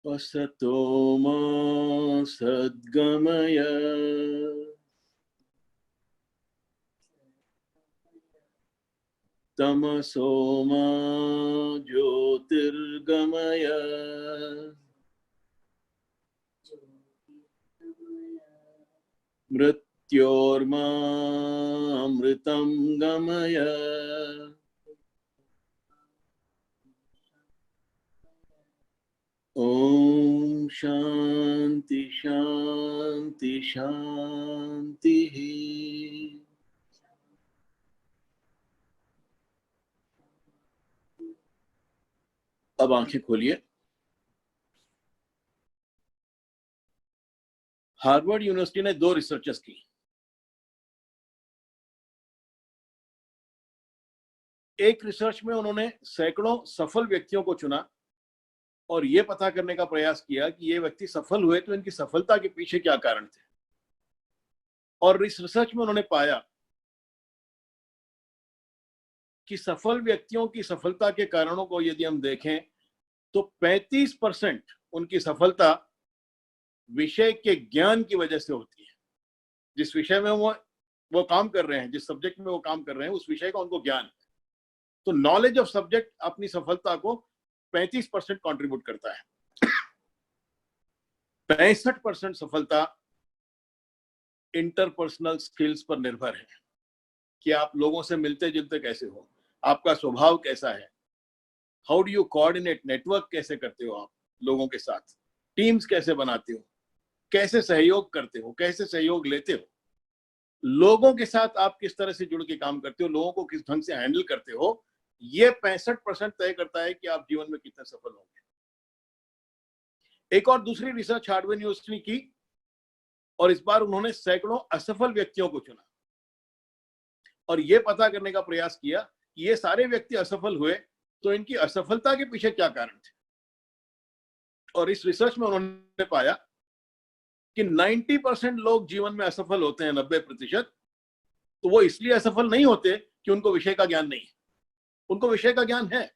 असतो मा सद्गमय तमसो मा ज्योतिर्गमय मृत्योर्मा अमृतं गमय ओम शांति शांति शांति। अब आंखें खोलिए। हार्वर्ड यूनिवर्सिटी ने 2 रिसर्चेस की। एक रिसर्च में उन्होंने सैकड़ों सफल व्यक्तियों को चुना और यह पता करने का प्रयास किया कि ये व्यक्ति सफल हुए तो इनकी सफलता के पीछे क्या कारण थे। और इस रिसर्च में उन्होंने पाया कि सफल व्यक्तियों की सफलता के कारणों को यदि हम देखें तो 35% उनकी सफलता विषय के ज्ञान की वजह से होती है। जिस विषय में वो काम कर रहे हैं, जिस सब्जेक्ट में वो काम कर रहे हैं, उस विषय का उनको ज्ञान है। तो नॉलेज ऑफ सब्जेक्ट अपनी सफलता को 35% कंट्रीब्यूट करता है। 65% सफलता इंटरपर्सनल स्किल्स पर निर्भर है कि आप लोगों से मिलते जुलते कैसे हो, आपका स्वभाव कैसा है, how do you coordinate, network कैसे करते हो आप लोगों के साथ, टीम्स कैसे बनाते हो, कैसे सहयोग करते हो, कैसे सहयोग लेते हो, लोगों के साथ आप किस तरह से जुड़ के काम करते हो, लोगों को किस ढंग से हैंडल करते हो। ये 65% तय करता है कि आप जीवन में कितने सफल होंगे। एक और दूसरी रिसर्च हार्वर्ड यूनिवर्सिटी ने की और इस बार उन्होंने सैकड़ों असफल व्यक्तियों को चुना और यह पता करने का प्रयास किया कि ये सारे व्यक्ति असफल हुए तो इनकी असफलता के पीछे क्या कारण थे। और इस रिसर्च में उन्होंने पाया कि 90% लोग जीवन में असफल होते हैं, 90%, तो वो इसलिए असफल नहीं होते कि उनको विषय का ज्ञान नहीं है, उनको विषय का ज्ञान है।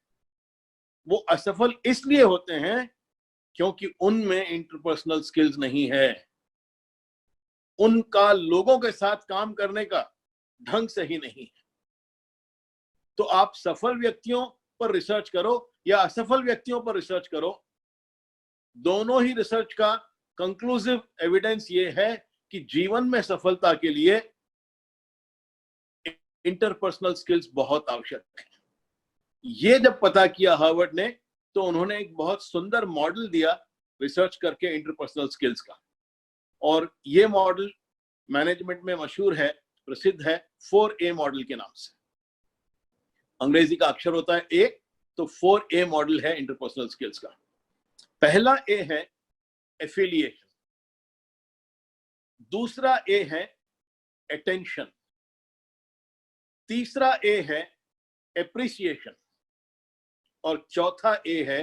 वो असफल इसलिए होते हैं क्योंकि उनमें इंटरपर्सनल स्किल्स नहीं है, उनका लोगों के साथ काम करने का ढंग सही नहीं है। तो आप सफल व्यक्तियों पर रिसर्च करो या असफल व्यक्तियों पर रिसर्च करो, दोनों ही रिसर्च का कंक्लूसिव एविडेंस ये है कि जीवन में सफलता के लिए इंटरपर्सनल स्किल्स बहुत आवश्यक है। ये जब पता किया हार्वर्ड ने तो उन्होंने एक बहुत सुंदर मॉडल दिया रिसर्च करके इंटरपर्सनल स्किल्स का, और ये मॉडल मैनेजमेंट में मशहूर है, प्रसिद्ध है, 4A मॉडल के नाम से। अंग्रेजी का अक्षर होता है ए, तो 4A मॉडल है इंटरपर्सनल स्किल्स का। पहला ए है एफिलिएशन, दूसरा ए है अटेंशन, तीसरा ए है एप्रिसिएशन और चौथा ए है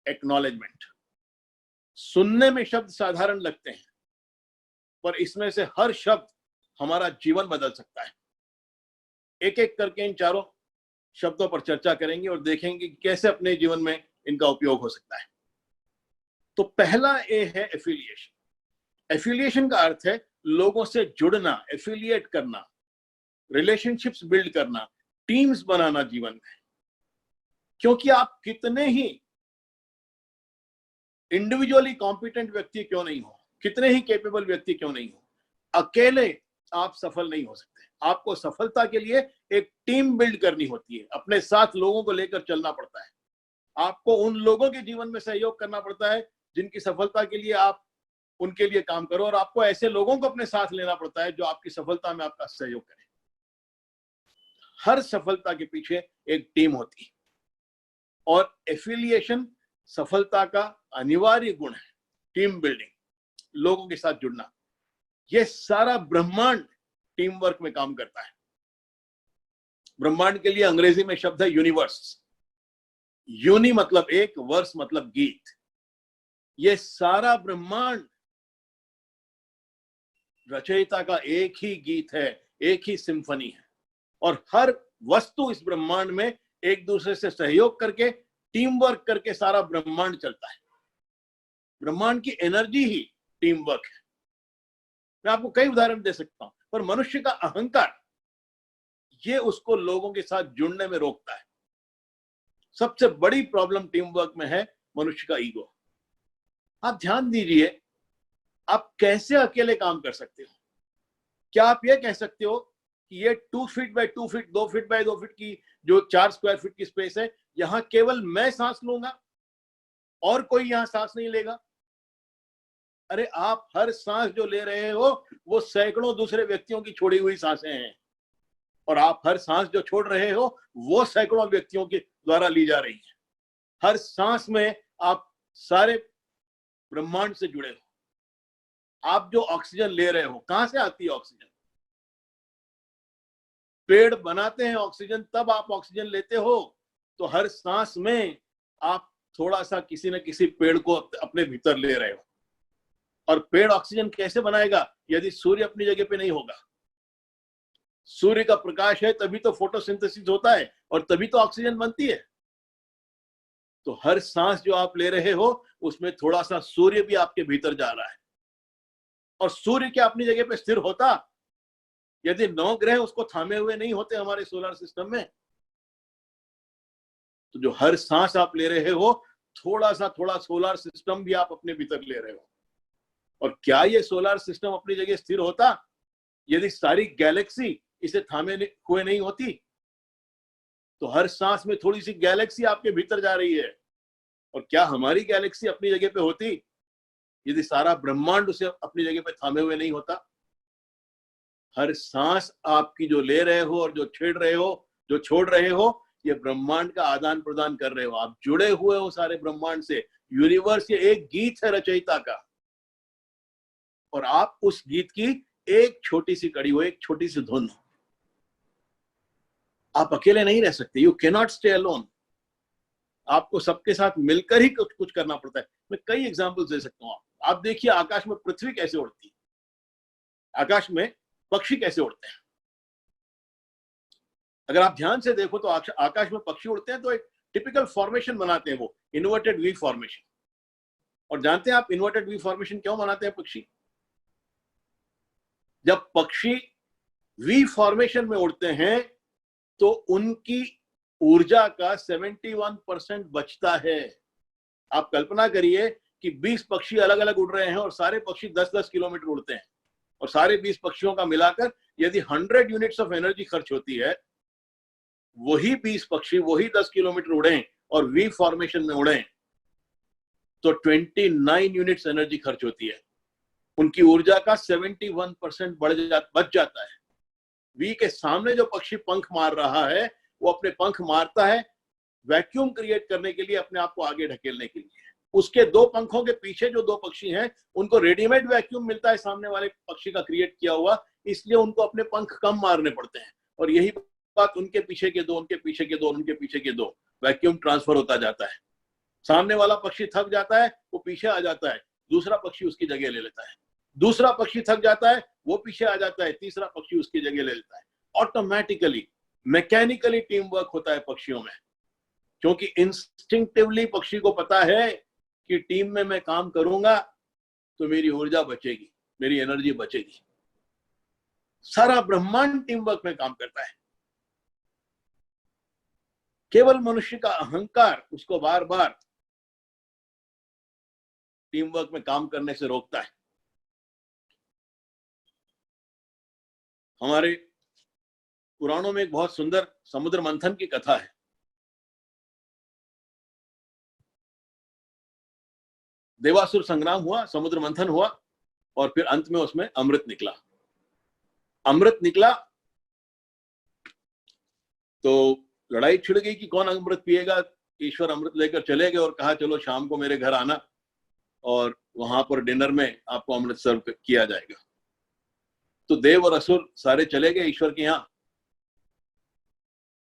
एक्नॉलेजमेंट। सुनने में शब्द साधारण लगते हैं पर इसमें से हर शब्द हमारा जीवन बदल सकता है। एक एक करके इन चारों शब्दों पर चर्चा करेंगे और देखेंगे कि कैसे अपने जीवन में इनका उपयोग हो सकता है। तो पहला ए है एफिलिएशन। एफिलिएशन का अर्थ है लोगों से जुड़ना, एफिलिएट करना, रिलेशनशिप्स बिल्ड करना, टीम्स बनाना जीवन में। क्योंकि आप कितने ही इंडिविजुअली कॉम्पिटेंट व्यक्ति क्यों नहीं हो, कितने ही कैपेबल व्यक्ति क्यों नहीं हो, अकेले आप सफल नहीं हो सकते। आपको सफलता के लिए एक टीम बिल्ड करनी होती है, अपने साथ लोगों को लेकर चलना पड़ता है। आपको उन लोगों के जीवन में सहयोग करना पड़ता है जिनकी सफलता के लिए आप उनके लिए काम करो, और आपको ऐसे लोगों को अपने साथ लेना पड़ता है जो आपकी सफलता में आपका सहयोग करें। हर सफलता के पीछे एक टीम होती है और एफिलिएशन सफलता का अनिवार्य गुण है। टीम बिल्डिंग, लोगों के साथ जुड़ना, यह सारा ब्रह्मांड टीम वर्क में काम करता है। ब्रह्मांड के लिए अंग्रेजी में शब्द है यूनिवर्स। यूनि मतलब एक, वर्स मतलब गीत। ये सारा ब्रह्मांड रचयिता का एक ही गीत है, एक ही सिम्फनी है। और हर वस्तु इस ब्रह्मांड में एक दूसरे से सहयोग करके, टीम वर्क करके सारा ब्रह्मांड चलता है। ब्रह्मांड की एनर्जी ही टीम वर्क है। मैं आपको कई उदाहरण दे सकता हूं, पर मनुष्य का अहंकार ये उसको लोगों के साथ जुड़ने में रोकता है। सबसे बड़ी प्रॉब्लम टीम वर्क में है मनुष्य का ईगो। आप ध्यान दीजिए, आप कैसे अकेले काम कर सकते हो? क्या आप ये कह सकते हो कि ये 2 feet by 2 feet, 2 feet by 2 feet की जो 4 स्क्वायर फीट की स्पेस है, यहां केवल मैं सांस लूंगा और कोई यहां सांस नहीं लेगा? अरे आप हर सांस जो ले रहे हो वो सैकड़ों दूसरे व्यक्तियों की छोड़ी हुई सांसें हैं, और आप हर सांस जो छोड़ रहे हो वो सैकड़ों व्यक्तियों के द्वारा ली जा रही है। हर सांस में आप सारे ब्रह्मांड से जुड़े हो। आप जो ऑक्सीजन ले रहे हो, कहां से आती है ऑक्सीजन? पेड़ बनाते हैं ऑक्सीजन, तब आप ऑक्सीजन लेते हो। तो हर सांस में आप थोड़ा सा किसी न किसी पेड़ को अपने भीतर ले रहे हो। और पेड़ ऑक्सीजन कैसे बनाएगा यदि सूर्य अपनी जगह पे नहीं होगा? सूर्य का प्रकाश है तभी तो फोटोसिंथेसिस होता है, और तभी तो ऑक्सीजन बनती है। तो हर सांस जो आप ले रहे हो उसमें थोड़ा सा सूर्य भी आपके भीतर जा रहा है। और सूर्य क्या अपनी जगह पे स्थिर होता यदि 9 ग्रह उसको थामे हुए नहीं होते हमारे सोलर सिस्टम में? तो जो हर सांस आप ले रहे हो, थोड़ा सोलर सिस्टम भी आप अपने भीतर ले रहे हो। और क्या ये सोलर सिस्टम अपनी जगह स्थिर होता यदि सारी गैलेक्सी इसे थामे हुए नहीं होती? तो हर सांस में थोड़ी सी गैलेक्सी आपके भीतर जा रही है। और क्या हमारी गैलेक्सी अपनी जगह पे होती यदि सारा ब्रह्मांड उसे अपनी जगह पे थामे हुए नहीं होता? हर सांस आपकी जो ले रहे हो और जो छेड़ रहे हो, जो छोड़ रहे हो, ये ब्रह्मांड का आदान प्रदान कर रहे हो। आप जुड़े हुए हो सारे ब्रह्मांड से। यूनिवर्स ये एक गीत है रचयिता का, और आप उस गीत की एक छोटी सी कड़ी हो, एक छोटी सी धुन हो। आप अकेले नहीं रह सकते। You can not stay alone. आपको सबके साथ मिलकर ही कुछ करना पड़ता है। मैं कई एग्जांपल्स दे सकता हूं। आप देखिए आकाश में पृथ्वी कैसे उड़ती है, आकाश में पक्षी कैसे उड़ते हैं। अगर आप ध्यान से देखो तो आकाश में पक्षी उड़ते हैं तो एक टिपिकल फॉर्मेशन बनाते हैं, वो इन्वर्टेड वी फॉर्मेशन। और जानते हैं आप इन्वर्टेड वी फॉर्मेशन क्यों बनाते हैं पक्षी? जब पक्षी वी फॉर्मेशन में उड़ते हैं तो उनकी ऊर्जा का 71% बचता है। आप कल्पना करिए कि 20 पक्षी अलग अलग उड़ रहे हैं और सारे पक्षी 10-10 किलोमीटर उड़ते हैं, और सारे 20 पक्षियों का मिलाकर यदि 100 यूनिट्स ऑफ एनर्जी खर्च होती है, वही 20 पक्षी वही 10 किलोमीटर उड़े और वी फॉर्मेशन में उड़े तो 29 यूनिट्स एनर्जी खर्च होती है। उनकी ऊर्जा का 71% बच जाता है। वी के सामने जो पक्षी पंख मार रहा है वो अपने पंख मारता है वैक्यूम क्रिएट करने के लिए, अपने आप को आगे ढकेलने के लिए। उसके 2 पंखों के पीछे जो 2 पक्षी हैं उनको रेडीमेड वैक्यूम मिलता है सामने वाले पक्षी का क्रिएट किया हुआ, इसलिए उनको अपने पंख कम मारने पड़ते हैं। और यही बात उनके पीछे के 2, उनके पीछे के 2, उनके पीछे के 2, वैक्यूम ट्रांसफर होता जाता है। सामने वाला पक्षी थक जाता है, वो पीछे आ जाता है, दूसरा पक्षी उसकी जगह ले लेता है। दूसरा पक्षी थक जाता है, वो पीछे आ जाता है, तीसरा पक्षी उसकी जगह ले लेता है। ऑटोमेटिकली मैकेनिकली टीम वर्क होता है पक्षियों में, क्योंकि इंस्टिंक्टिवली पक्षी को पता है कि टीम में मैं काम करूंगा तो मेरी ऊर्जा बचेगी, मेरी एनर्जी बचेगी। सारा ब्रह्मांड टीम वर्क में काम करता है। केवल मनुष्य का अहंकार उसको बार बार टीम वर्क में काम करने से रोकता है। हमारे पुराणों में एक बहुत सुंदर समुद्र मंथन की कथा है। देवासुर संग्राम हुआ, समुद्र मंथन हुआ, और फिर अंत में उसमें अमृत निकला। अमृत निकला तो लड़ाई छिड़ गई कि कौन अमृत पिएगा। ईश्वर अमृत लेकर चले गए और कहा चलो शाम को मेरे घर आना और वहां पर डिनर में आपको अमृत सर्व किया जाएगा। तो देव और असुर सारे चले गए ईश्वर के यहां,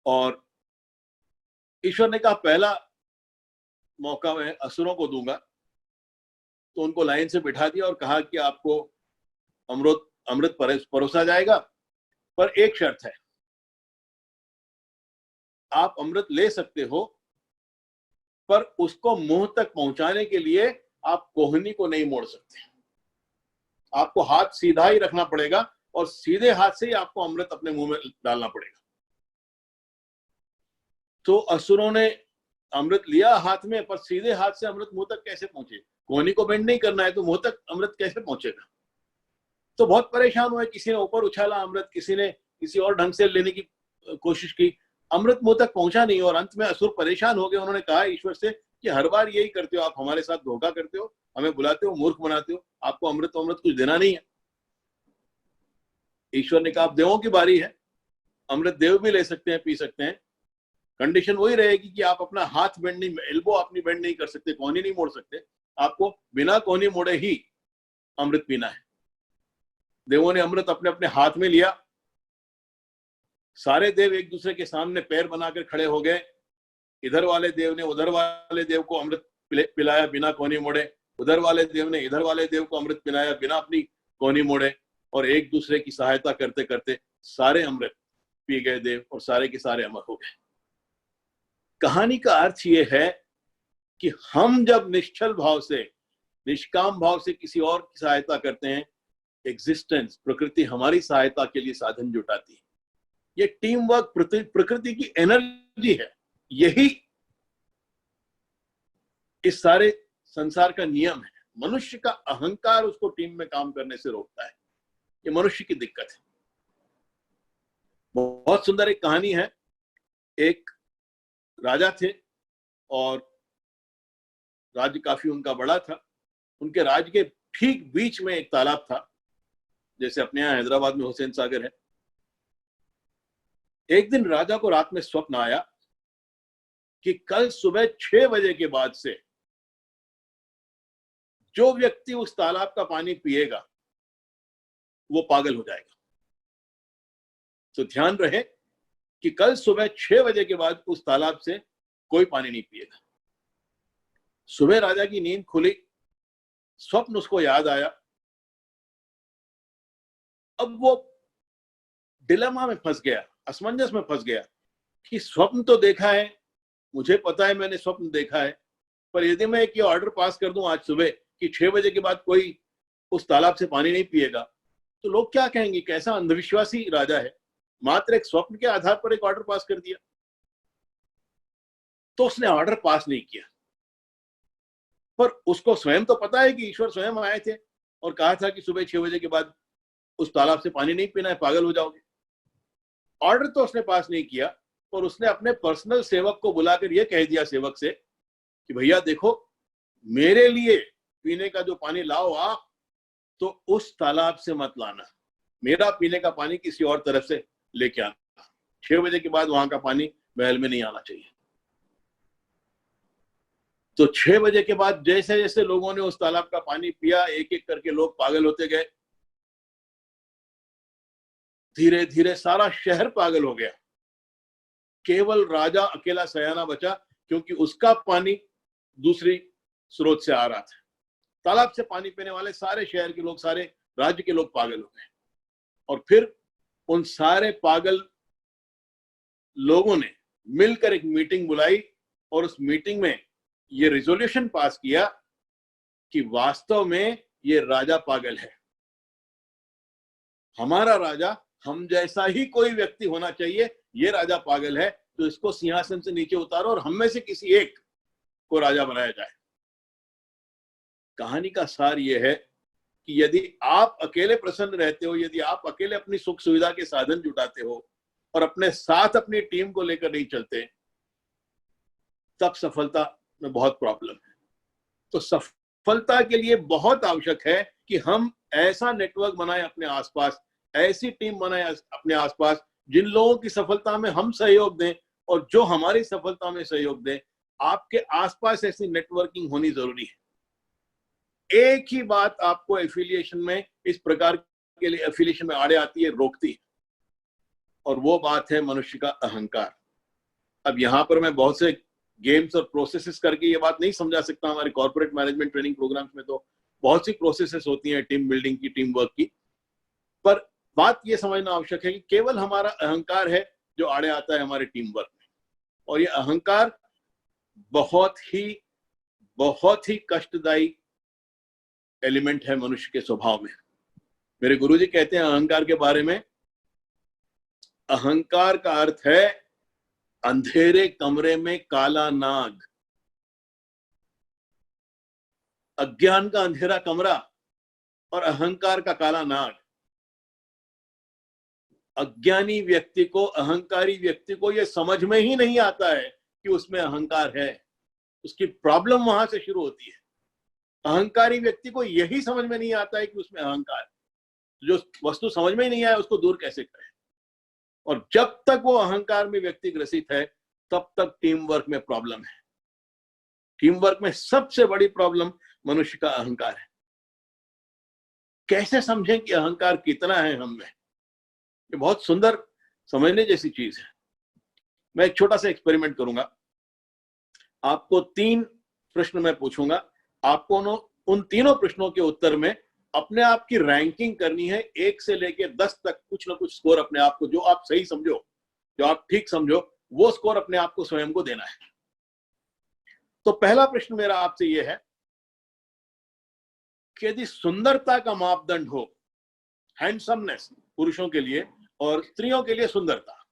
और ईश्वर ने कहा पहला मौका मैं असुरों को दूंगा। तो उनको लाइन से बिठा दिया और कहा कि आपको अमृत परोसा जाएगा, पर एक शर्त है, आप अमृत ले सकते हो, पर उसको मुंह तक पहुंचाने के लिए आप कोहनी को नहीं मोड़ सकते। आपको हाथ सीधा ही रखना पड़ेगा और सीधे हाथ से ही आपको अमृत अपने मुंह में डालना पड़ेगा। तो असुरों ने अमृत लिया हाथ में, पर सीधे हाथ से अमृत मुंह तक कैसे पहुंचे? कोहनी को बेंड नहीं करना है तो मुंह तक अमृत कैसे पहुंचेगा? तो बहुत परेशान हुए। किसी ने ऊपर उछाला अमृत, किसी ने किसी और ढंग से लेने की कोशिश की, अमृत मुंह तक पहुंचा नहीं। और अंत में असुर परेशान हो गए। उन्होंने कहा ईश्वर से कि हर बार यही करते हो, आप हमारे साथ धोखा करते हो, हमें बुलाते हो, मूर्ख बनाते हो, आपको अमृत कुछ देना नहीं है। ईश्वर ने कहा अब देवों की बारी है, अमृत देव भी ले सकते हैं, पी सकते हैं। कंडीशन वही रहेगी कि आप अपना हाथ बेंड नहीं, एल्बो अपनी बेंड नहीं कर सकते, कोहनी नहीं मोड़ सकते, आपको बिना कोहनी मोड़े ही अमृत पीना है। देवों ने अमृत अपने अपने हाथ में लिया। सारे देव एक दूसरे के सामने पैर बनाकर खड़े हो गए। इधर वाले देव ने उधर वाले देव को अमृत पिलाया बिना कोहनी मोड़े, उधर वाले देव ने इधर वाले देव को अमृत पिलाया बिना अपनी कोहनी मोड़े, और एक दूसरे की सहायता करते करते सारे अमृत पी गए देव और सारे के सारे अमर हो गए। कहानी का अर्थ यह है कि हम जब निश्चल भाव से, निष्काम भाव से किसी और की सहायता करते हैं, एग्जिस्टेंस, प्रकृति हमारी सहायता के लिए साधन जुटाती है। ये टीम वर्क प्रकृति की एनर्जी है। यही इस सारे संसार का नियम है। मनुष्य का अहंकार उसको टीम में काम करने से रोकता है। ये मनुष्य की दिक्कत है। बहुत सुंदर एक कहानी है। एक राजा थे और राज्य काफी उनका बड़ा था। उनके राज्य के ठीक बीच में एक तालाब था, जैसे अपने यहाँ हैदराबाद में हुसैन सागर है। एक दिन राजा को रात में स्वप्न आया कि कल सुबह 6 बजे के बाद से जो व्यक्ति उस तालाब का पानी पिएगा वो पागल हो जाएगा। तो ध्यान रहे कि कल सुबह 6 बजे के बाद उस तालाब से कोई पानी नहीं पिएगा। सुबह राजा की नींद खुली, स्वप्न उसको याद आया। अब वो डिलेमा में फंस गया, असमंजस में फंस गया कि स्वप्न तो देखा है, मुझे पता है मैंने स्वप्न देखा है, पर यदि मैं एक ऑर्डर पास कर दूं आज सुबह कि 6 बजे के बाद कोई उस तालाब से पानी नहीं पिएगा, तो लोग क्या कहेंगे? कैसा अंधविश्वासी राजा है, मात्र एक स्वप्न के आधार पर एक ऑर्डर पास कर दिया। तो उसने ऑर्डर पास नहीं किया, पर उसको स्वयं तो पता है कि ईश्वर स्वयं आए थे और कहा था कि सुबह 6 बजे के बाद उस तालाब से पानी नहीं पीना है, पागल हो जाओगे। ऑर्डर तो उसने पास नहीं किया, पर उसने अपने पर्सनल सेवक को बुलाकर यह कह दिया सेवक से कि भैया देखो, मेरे लिए पीने का जो पानी लाओ आप, तो उस तालाब से मत लाना, मेरा पीने का पानी किसी और तरफ से लेके आना। 6 बजे के बाद वहां का पानी महल में नहीं आना चाहिए। तो 6 बजे के बाद जैसे जैसे लोगों ने उस तालाब का पानी पिया, एक एक करके लोग पागल होते गए। धीरे धीरे सारा शहर पागल हो गया। केवल राजा अकेला सयाना बचा, क्योंकि उसका पानी दूसरी स्रोत से आ रहा था। तालाब से पानी पीने वाले सारे शहर के लोग, सारे राज्य के लोग पागल हो गए। और फिर उन सारे पागल लोगों ने मिलकर एक मीटिंग बुलाई और उस मीटिंग में ये रिजोल्यूशन पास किया कि वास्तव में ये राजा पागल है। हमारा राजा हम जैसा ही कोई व्यक्ति होना चाहिए, ये राजा पागल है, तो इसको सिंहासन से नीचे उतारो और हम में से किसी एक को राजा बनाया जाए। कहानी का सार यह है कि यदि आप अकेले प्रसन्न रहते हो, यदि आप अकेले अपनी सुख सुविधा के साधन जुटाते हो और अपने साथ अपनी टीम को लेकर नहीं चलते, तब सफलता में बहुत प्रॉब्लम है। तो सफलता के लिए बहुत आवश्यक है कि हम ऐसा नेटवर्क बनाएं अपने आसपास, ऐसी टीम बनाएं अपने आसपास, जिन लोगों की सफलता में हम सहयोग दें और जो हमारी सफलता में सहयोग दें। आपके आसपास ऐसी नेटवर्किंग होनी जरूरी है। एक ही बात आपको एफिलिएशन में, इस प्रकार के लिए एफिलिएशन में आड़े आती है, रोकती है, और वो बात है मनुष्य का अहंकार। अब यहां पर मैं बहुत से गेम्स और प्रोसेसेस करके ये बात नहीं समझा सकता। हमारे कॉर्पोरेट मैनेजमेंट ट्रेनिंग प्रोग्राम्स में तो बहुत सी प्रोसेसेस होती हैं टीम बिल्डिंग की, टीम वर्क की। पर बात ये समझना आवश्यक है कि केवल हमारा अहंकार है जो आड़े आता है हमारे टीम वर्क में, और ये अहंकार बहुत ही कष्टदायी एलिमेंट है मनुष्य के स्वभाव में। मेरे गुरुजी कहते हैं अहंकार के बारे में, अहंकार का अर्थ है अंधेरे कमरे में काला नाग। अज्ञान का अंधेरा कमरा और अहंकार का काला नाग। अज्ञानी व्यक्ति को, अहंकारी व्यक्ति को यह समझ में ही नहीं आता है कि उसमें अहंकार है। उसकी प्रॉब्लम वहां से शुरू होती है। अहंकारी व्यक्ति को यही समझ में नहीं आता है कि उसमें अहंकार है। जो वस्तु समझ में ही नहीं आया उसको दूर कैसे करें। और जब तक वो अहंकार में व्यक्ति ग्रसित है तब तक टीम वर्क में प्रॉब्लम है। टीम वर्क में सबसे बड़ी प्रॉब्लम मनुष्य का अहंकार है। कैसे समझें कि अहंकार कितना है हम में? ये बहुत सुंदर समझने जैसी चीज है। मैं एक छोटा सा एक्सपेरिमेंट करूंगा। आपको 3 प्रश्न मैं पूछूंगा। आपको उन तीनों प्रश्नों के उत्तर में अपने आप की रैंकिंग करनी है। 1 से लेके 10 तक कुछ ना कुछ स्कोर अपने आप को, जो आप सही समझो, जो आप ठीक समझो, वो स्कोर अपने आप को स्वयं को देना है। तो पहला प्रश्न मेरा आपसे यह है कि यदि सुंदरता का मापदंड हो, हैंडसमनेस पुरुषों के लिए और स्त्रियों के लिए सुंदरता,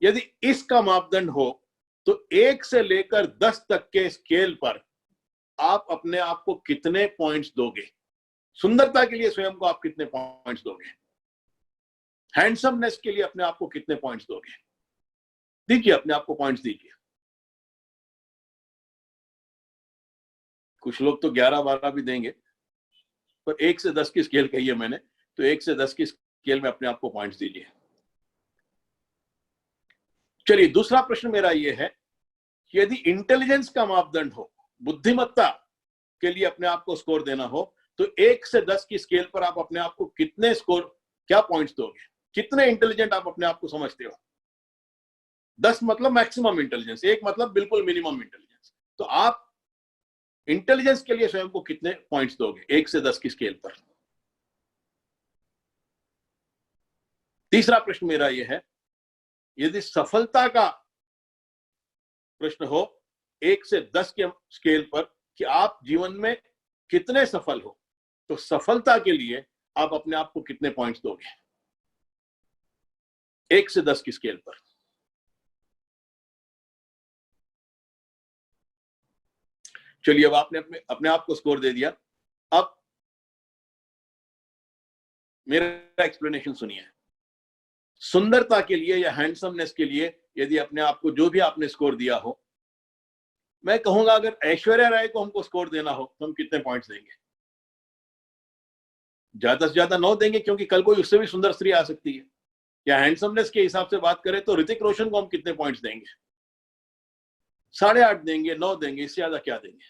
यदि इसका मापदंड हो तो 1 से लेकर 10 तक के स्केल पर आप अपने आप को कितने पॉइंट्स दोगे? सुंदरता के लिए स्वयं को आप कितने पॉइंट्स दोगे? हैंडसमनेस के लिए अपने आप को कितने पॉइंट्स दोगे? दीजिए, अपने आप को पॉइंट्स दीजिए। कुछ लोग तो 11-12 भी देंगे, पर 1 से 10 की स्केल कही है मैंने, तो 1 से 10 की स्केल में अपने आप को पॉइंट्स दीजिए। चलिए, दूसरा प्रश्न मेरा यह है कि यदि इंटेलिजेंस का मापदंड हो, बुद्धिमत्ता के लिए अपने आप को स्कोर देना हो, तो 1 से 10 की स्केल पर आप अपने आप को कितने स्कोर, क्या पॉइंट्स दोगे? कितने इंटेलिजेंट आप अपने आप को समझते हो? 10 मतलब मैक्सिमम इंटेलिजेंस, 1 मतलब बिल्कुल मिनिमम इंटेलिजेंस। तो आप इंटेलिजेंस के लिए स्वयं को कितने पॉइंट्स दोगे 1 से 10 की स्केल पर? तीसरा प्रश्न मेरा यह है, यदि सफलता का प्रश्न हो 1 से 10 के स्केल पर कि आप जीवन में कितने सफल हो, तो सफलता के लिए आप अपने आप को कितने पॉइंट्स दोगे 1 से 10 की स्केल पर? चलिए, अब आपने अपने आप को स्कोर दे दिया। अब मेरा एक्सप्लेनेशन सुनिए। सुंदरता के लिए या हैंडसमनेस के लिए यदि अपने आप को जो भी आपने स्कोर दिया हो, मैं कहूंगा अगर ऐश्वर्या राय को हमको स्कोर देना हो तो हम कितने पॉइंट्स देंगे? ज्यादा से ज्यादा 9 देंगे, क्योंकि कल कोई उससे भी सुंदर स्त्री आ सकती है। या हैंडसमनेस के हिसाब से बात करें तो ऋतिक रोशन को हम कितने पॉइंट्स देंगे? 8.5 देंगे, 9 देंगे, इससे ज्यादा क्या देंगे?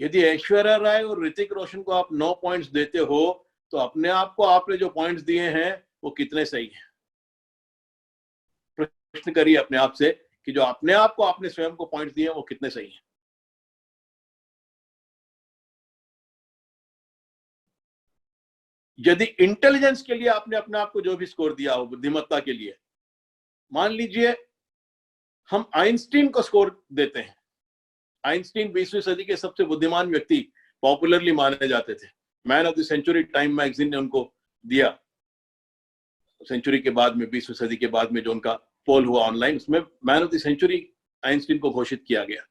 यदि ऐश्वर्या राय और ऋतिक रोशन को आप 9 पॉइंट्स देते हो तो अपने आप को आपने जो पॉइंट्स दिए हैं वो कितने सही हैं? प्रश्न करिए अपने आप से कि जो अपने आप को आपने स्वयं को पॉइंट्स दिए हैं वो कितने सही हैं? यदि इंटेलिजेंस के लिए आपने अपने आप को जो भी स्कोर दिया हो, बुद्धिमत्ता के लिए, मान लीजिए हम आइंस्टीन को स्कोर देते हैं। आइंस्टीन 20वीं सदी के सबसे बुद्धिमान व्यक्ति पॉपुलरली माने जाते थे। Man of the century Time magazine ने उनको दिया। सेंचुरी के बाद में, 20वीं सदी के बाद में जो उनका पोल हुआ ऑनलाइन, उसमें man of the century Einstein को घोषित किया गया।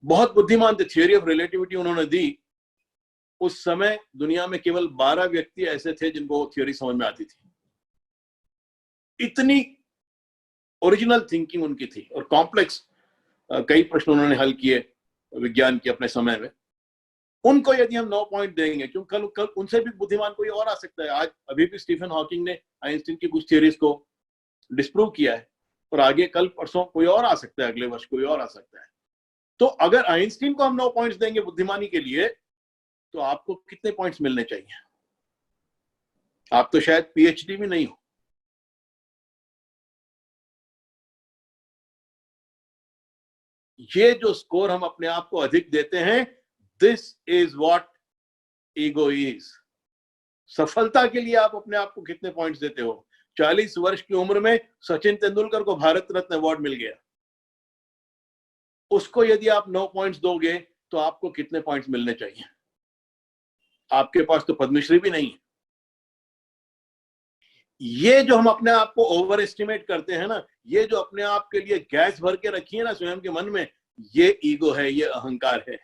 बहुत बुद्धिमान थे, थ्योरी ऑफ रिलेटिविटी उन्होंने दी। उस समय दुनिया में केवल 12 व्यक्ति ऐसे थे जिनको थ्योरी समझ में आती थी। इतनी ओरिजिनल थिंकिंग उनकी थी और कॉम्प्लेक्स कई प्रश्न उन्होंने हल किए विज्ञान के अपने समय में। उनको यदि हम 9 पॉइंट देंगे, क्योंकि कल उनसे भी बुद्धिमान कोई और आ सकता है। आज अभी भी स्टीफन हॉकिंग ने आइंस्टीन की कुछ थ्योरीज को डिस्प्रूव किया है, और आगे कल परसों कोई और आ सकता है, अगले वर्ष कोई और आ सकता है। तो अगर आइंस्टीन को हम 9 पॉइंट्स देंगे बुद्धिमानी के लिए, तो आपको कितने पॉइंट्स मिलने चाहिए? आप तो शायद पीएचडी भी नहीं हो। ये जो स्कोर हम अपने आप को अधिक देते हैं, this is what ego is. सफलता के लिए आप अपने आप को कितने पॉइंट्स देते हो? 40 वर्ष की उम्र में सचिन तेंदुलकर को भारत रत्न अवार्ड मिल गया, उसको यदि आप 9 पॉइंट्स दोगे तो आपको कितने पॉइंट्स मिलने चाहिए? आपके पास तो पद्मश्री भी नहीं है। ये जो हम अपने आप को ओवर एस्टिमेट करते हैं ना, ये जो अपने आप के लिए गैस भर के रखी है ना स्वयं के मन में, ये ईगो है, ये अहंकार है।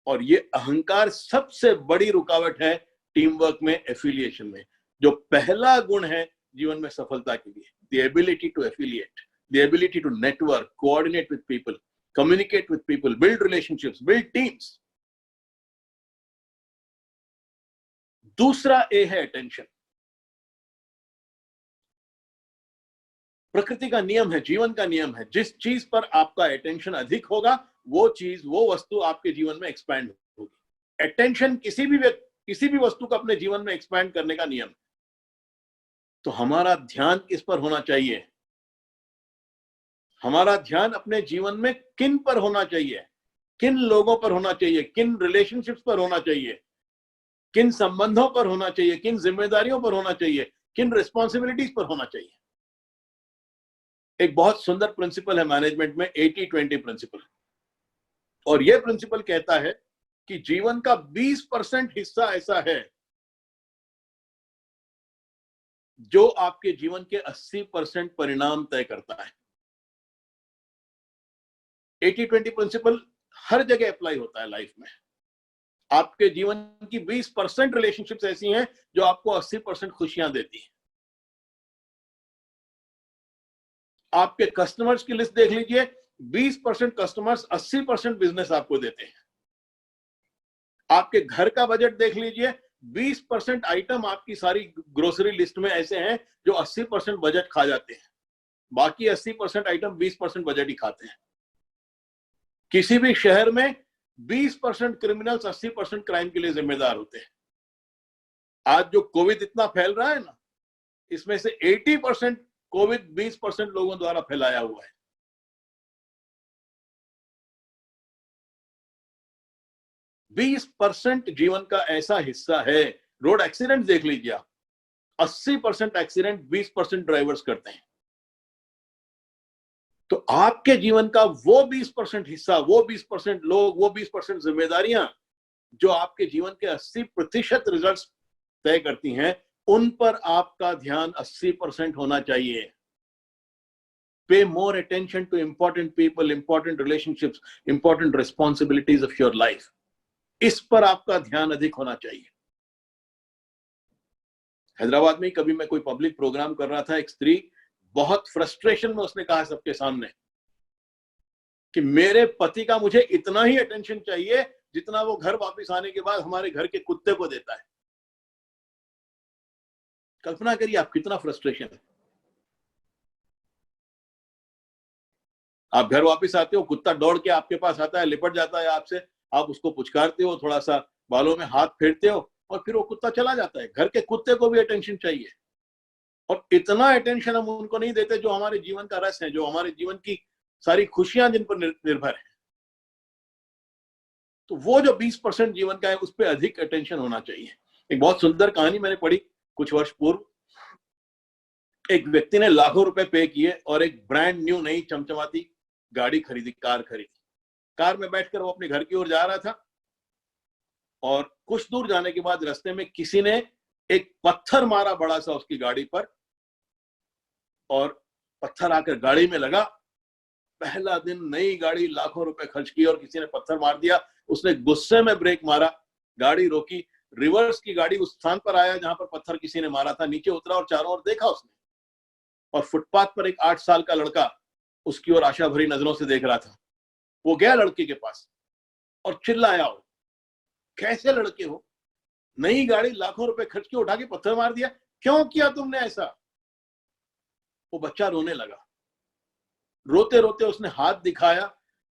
और ये अहंकार सबसे बड़ी रुकावट है टीम वर्क में, एफिलिएशन में। जो पहला गुण है जीवन में सफलता के लिए, the ability to affiliate, the ability to network, coordinate with people, communicate with people, build relationships, build teams. दूसरा ए है अटेंशन। प्रकृति का नियम है, जीवन का नियम है, जिस चीज पर आपका अटेंशन अधिक होगा वो चीज, वो वस्तु आपके जीवन में एक्सपैंड होगी। अटेंशन किसी भी वस्तु को अपने जीवन में एक्सपैंड करने का नियम है। तो हमारा ध्यान किस पर होना चाहिए? हमारा ध्यान अपने जीवन में किन पर होना चाहिए? किन लोगों पर होना चाहिए? किन रिलेशनशिप्स पर होना चाहिए? किन संबंधों पर होना चाहिए? किन जिम्मेदारियों पर होना चाहिए? किन रिस्पॉन्सिबिलिटीज पर होना चाहिए? एक बहुत सुंदर प्रिंसिपल है मैनेजमेंट में, 80-20 प्रिंसिपल। और यह प्रिंसिपल कहता है कि जीवन का 20% हिस्सा ऐसा है जो आपके जीवन के 80% परिणाम तय करता है। 80-20 प्रिंसिपल हर जगह अप्लाई होता है लाइफ में। आपके जीवन की 20% रिलेशनशिप्स ऐसी हैं जो आपको 80% खुशियां देती हैं। आपके कस्टमर्स की लिस्ट देख लीजिए, 20% कस्टमर्स 80% बिजनेस आपको देते हैं। आपके घर का बजट देख लीजिए, 20% आइटम आपकी सारी ग्रोसरी लिस्ट में ऐसे हैं जो 80% बजट खा जाते हैं, बाकी 80% आइटम 20% बजट ही खाते हैं। किसी भी शहर में 20% क्रिमिनल्स 80% क्राइम के लिए जिम्मेदार होते हैं। आज जो कोविड इतना फैल रहा है ना, इसमें से 80% कोविड 20% लोगों द्वारा फैलाया हुआ है। बीस % जीवन का ऐसा हिस्सा है। रोड एक्सीडेंट देख लीजिए आप, 80% एक्सीडेंट 20% ड्राइवर्स करते हैं। तो आपके जीवन का वो 20% हिस्सा, वो 20% लोग, वो 20% जिम्मेदारियां जो आपके जीवन के 80% रिजल्ट्स तय करती हैं, उन पर आपका ध्यान 80% होना चाहिए। Pay more attention to important people, important relationships, important responsibilities of your life. इस पर आपका ध्यान अधिक होना चाहिए। हैदराबाद में कभी मैं कोई पब्लिक प्रोग्राम कर रहा था, एक स्त्री बहुत फ्रस्ट्रेशन में उसने कहा सबके सामने कि मेरे पति का मुझे इतना ही अटेंशन चाहिए जितना वो घर वापस आने के बाद हमारे घर के कुत्ते को देता है। कल्पना करिए आप कितना फ्रस्ट्रेशन है। आप घर वापस आते हो, कुत्ता दौड़ के आपके पास आता है, लिपट जाता है आपसे, आप उसको पुचकारते हो, थोड़ा सा बालों में हाथ फेरते हो और फिर वो कुत्ता चला जाता है। घर के कुत्ते को भी अटेंशन चाहिए, और इतना अटेंशन हम उनको नहीं देते जो हमारे जीवन का रस है, जो हमारे जीवन की सारी खुशियां जिन पर निर्भर है। तो वो जो 20% जीवन का है उस पर अधिक अटेंशन होना चाहिए। एक बहुत सुंदर कहानी मैंने पढ़ी कुछ वर्ष पूर्व। एक व्यक्ति ने लाखों रुपए पे किए और एक ब्रांड न्यू नई चमचमाती गाड़ी खरीदी, कार खरीदी। कार में बैठकर वो अपने घर की ओर जा रहा था और कुछ दूर जाने के बाद रास्ते में किसी ने एक पत्थर मारा बड़ा सा उसकी गाड़ी पर, और पत्थर आकर गाड़ी में लगा। पहला दिन नई गाड़ी, लाखों रुपए खर्च किए और किसी ने पत्थर मार दिया। उसने गुस्से में ब्रेक मारा, गाड़ी रोकी, रिवर्स की गाड़ी उस स्थान पर आया जहां पर पत्थर किसी ने मारा था, नीचे उतरा और चारों ओर देखा उसने, और फुटपाथ पर एक 8 साल का लड़का उसकी ओर आशा भरी नजरों से देख रहा था। वो गया लड़के के पास और चिल्लाया, हो कैसे लड़के हो, नई गाड़ी लाखों रुपए खर्च के उठा के पत्थर मार दिया, क्यों किया तुमने ऐसा? वो बच्चा रोने लगा। रोते रोते उसने हाथ दिखाया।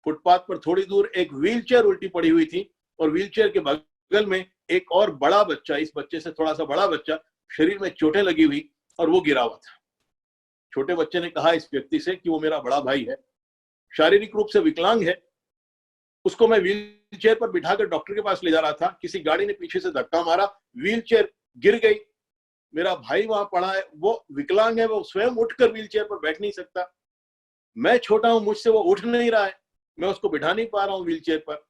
फुटपाथ पर थोड़ी दूर एक व्हीलचेयर उल्टी पड़ी हुई थी और व्हीलचेयर के बगल में एक और बड़ा बच्चा, इस बच्चे से थोड़ा सा बड़ा बच्चा, शरीर में चोटें लगी हुई और वो गिरा हुआ था। छोटे बच्चे ने कहा इस व्यक्ति से कि वो मेरा बड़ा भाई है, शारीरिक रूप से विकलांग है, उसको मैं व्हील चेयर पर बिठाकर डॉक्टर के पास ले जा रहा था, किसी गाड़ी ने पीछे से धक्का मारा, व्हील चेयर गिर गई, मेरा भाई वहां पड़ा है, वो विकलांग है, वो स्वयं उठकर व्हील चेयर पर बैठ नहीं सकता, मैं छोटा हूं, मुझसे वो उठ नहीं रहा है, मैं उसको बिठा नहीं पा रहा हूं व्हील चेयर पर।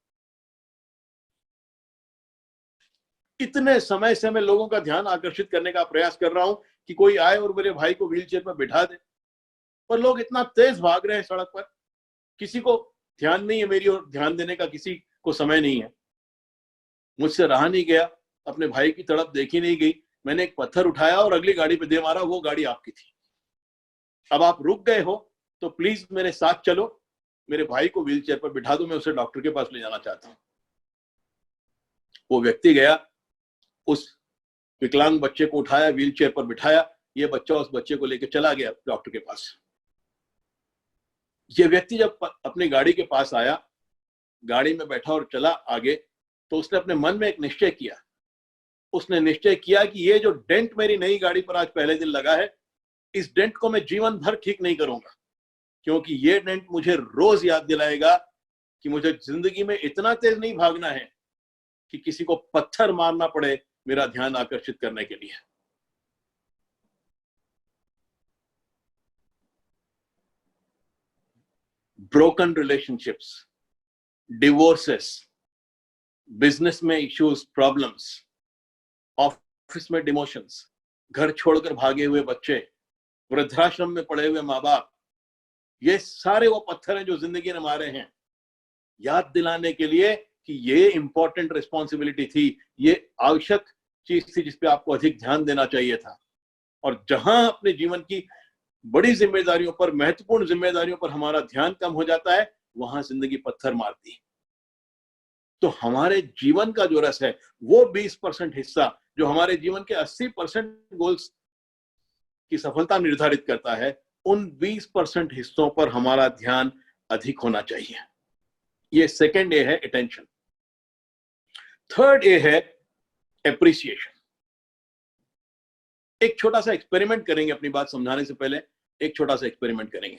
इतने समय से मैं लोगों का ध्यान आकर्षित करने का प्रयास कर रहा हूं कि कोई आए और मेरे भाई को व्हील चेयर पर बिठा दे, पर लोग इतना तेज भाग रहे हैं सड़क पर, किसी को ध्यान नहीं है मेरी ओर, ध्यान देने का किसी को समय नहीं है। मुझसे रहा नहीं गया, अपने भाई की तरफ देखी नहीं गई, मैंने एक पत्थर उठाया और अगली गाड़ी पे दे मारा, वो गाड़ी आपकी थी। अब आप रुक गए हो तो प्लीज मेरे साथ चलो, मेरे भाई को व्हील चेयर पर बिठा दो, मैं उसे डॉक्टर के पास ले जाना चाहता हूं। वो व्यक्ति गया, उस विकलांग बच्चे को उठाया, व्हील चेयर पर बिठाया, ये बच्चा उस बच्चे को लेकर चला गया डॉक्टर के पास। ये व्यक्ति जब अपनी गाड़ी के पास आया, गाड़ी में बैठा और चला आगे, तो उसने अपने मन में एक निश्चय किया। उसने निश्चय किया कि ये जो डेंट मेरी नई गाड़ी पर आज पहले दिन लगा है, इस डेंट को मैं जीवन भर ठीक नहीं करूंगा, क्योंकि ये डेंट मुझे रोज याद दिलाएगा कि मुझे जिंदगी में इतना तेज नहीं भागना है कि किसी को पत्थर मारना पड़े मेरा ध्यान आकर्षित करने के लिए। ब्रोकन रिलेशनशिप्स, डिवोर्सेस, बिजनेस में इश्यूज, प्रॉब्लम्स, ऑफिस में डिमोशंस, घर छोड़कर भागे हुए बच्चे, वृद्धाश्रम में पड़े हुए माँ बाप, ये सारे वो पत्थर हैं जो जिंदगी ने मारे हैं, याद दिलाने के लिए कि ये इंपॉर्टेंट रिस्पॉन्सिबिलिटी थी, ये आवश्यक चीज थी जिस पे आपको अधिक ध्यान देना चाहिए था। और जहां अपने जीवन की बड़ी जिम्मेदारियों पर, महत्वपूर्ण जिम्मेदारियों पर हमारा ध्यान कम हो जाता है, वहां जिंदगी पत्थर मारती है। तो हमारे जीवन का जो रस है, वो 20% हिस्सा जो हमारे जीवन के 80% गोल्स की सफलता निर्धारित करता है, उन 20% हिस्सों पर हमारा ध्यान अधिक होना चाहिए। ये सेकंड ए है, अटेंशन। थर्ड ए है एप्रिसिएशन। एक छोटा सा एक्सपेरिमेंट करेंगे, अपनी बात समझाने से पहले एक छोटा सा एक्सपेरिमेंट करेंगे।